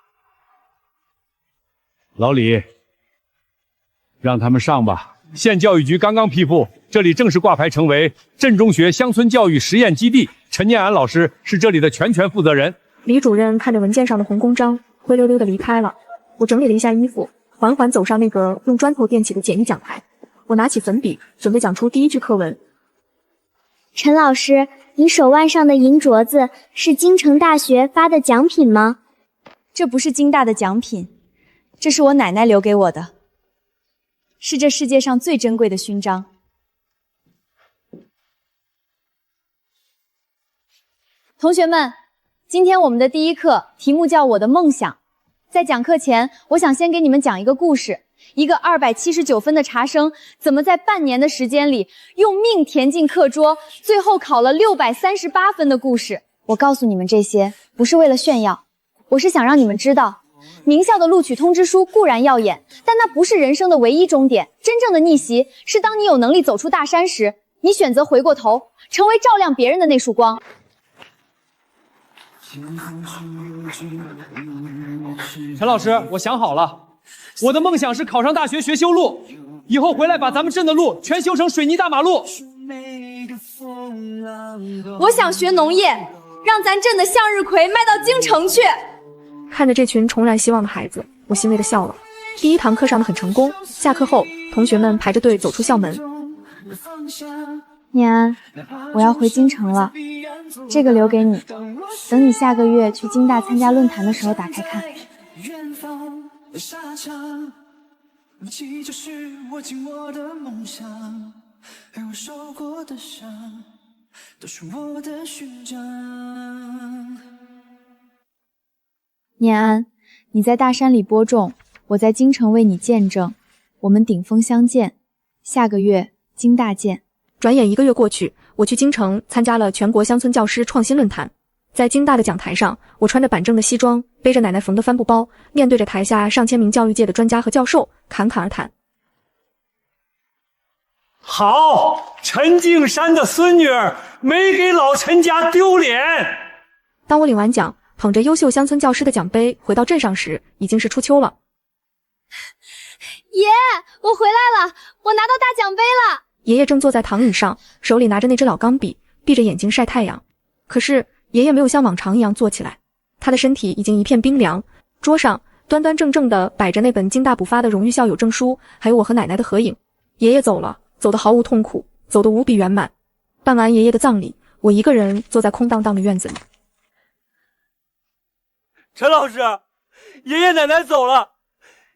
老李，让他们上吧。县教育局刚刚批复，这里正式挂牌成为镇中学乡村教育实验基地。陈念安老师是这里的全权负责人。李主任看着文件上的红公章，灰溜溜的离开了。我整理了一下衣服，缓缓走上那个用砖头垫起的简易讲台。我拿起粉笔，准备讲出第一句课文。陈老师，你手腕上的银镯子是京城大学发的奖品吗？这不是京大的奖品，这是我奶奶留给我的，是这世界上最珍贵的勋章。同学们，今天我们的第一课题目叫我的梦想。在讲课前，我想先给你们讲一个故事，一个279分的茶生怎么在半年的时间里用命填进课桌，最后考了638分的故事。我告诉你们这些不是为了炫耀，我是想让你们知道，名校的录取通知书固然耀眼，但那不是人生的唯一终点。真正的逆袭是当你有能力走出大山时，你选择回过头，成为照亮别人的那束光。陈老师，我想好了，我的梦想是考上大学学修路，以后回来把咱们镇的路全修成水泥大马路。我想学农业，让咱镇的向日葵卖到京城去。看着这群重燃希望的孩子，我欣慰地笑了。第一堂课上的很成功，下课后，同学们排着队走出校门。念安，我要回京城了，这个留给你，等你下个月去京大参加论坛的时候打开看。念安，你在大山里播种，我在京城为你见证，我们顶峰相见，下个月京大见。转眼1个月过去，我去京城参加了全国乡村教师创新论坛。在京大的讲台上，我穿着板正的西装，背着奶奶缝的帆布包，面对着台下上千名教育界的专家和教授，侃侃而谈。好，陈敬山的孙女儿没给老陈家丢脸。当我领完奖，捧着优秀乡村教师的奖杯回到镇上时，已经是初秋了。爷，我回来了，我拿到大奖杯了。爷爷正坐在躺椅上，手里拿着那支老钢笔，闭着眼睛晒太阳。可是爷爷没有像往常一样坐起来，他的身体已经一片冰凉。桌上端端正正地摆着那本京大补发的荣誉校友证书，还有我和奶奶的合影。爷爷走了，走得毫无痛苦，走得无比圆满。办完爷爷的葬礼，我一个人坐在空荡荡的院子里。陈老师，爷爷奶奶走了，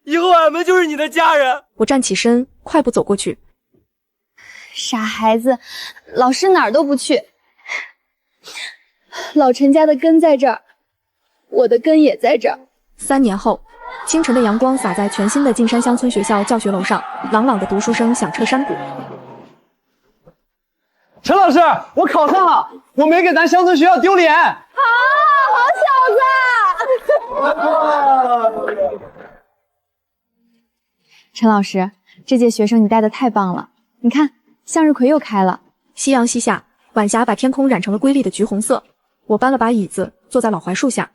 以后俺们就是你的家人。我站起身，快步走过去。傻孩子，老师哪儿都不去。老陈家的根在这儿，我的根也在这儿。3年后，清晨的阳光洒在全新的径山乡村学校教学楼上，朗朗的读书声响彻山谷。陈老师，我考上了，我没给咱乡村学校丢脸。好小子！陈老师，这届学生你带的太棒了，你看向日葵又开了。夕阳西下，晚霞把天空染成了瑰丽的橘红色。我搬了把椅子，坐在老槐树下。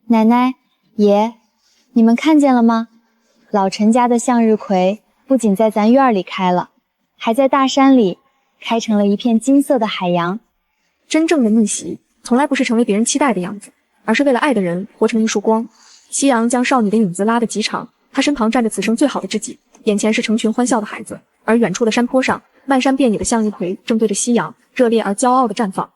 奶奶、爷，你们看见了吗？老陈家的向日葵不仅在咱院里开了，还在大山里开成了一片金色的海洋。真正的逆袭，从来不是成为别人期待的样子，而是为了爱的人活成一束光。夕阳将少女的影子拉得极长，她身旁站着此生最好的知己，眼前是成群欢笑的孩子，而远处的山坡上，漫山遍野的向日葵正对着夕阳，热烈而骄傲地绽放。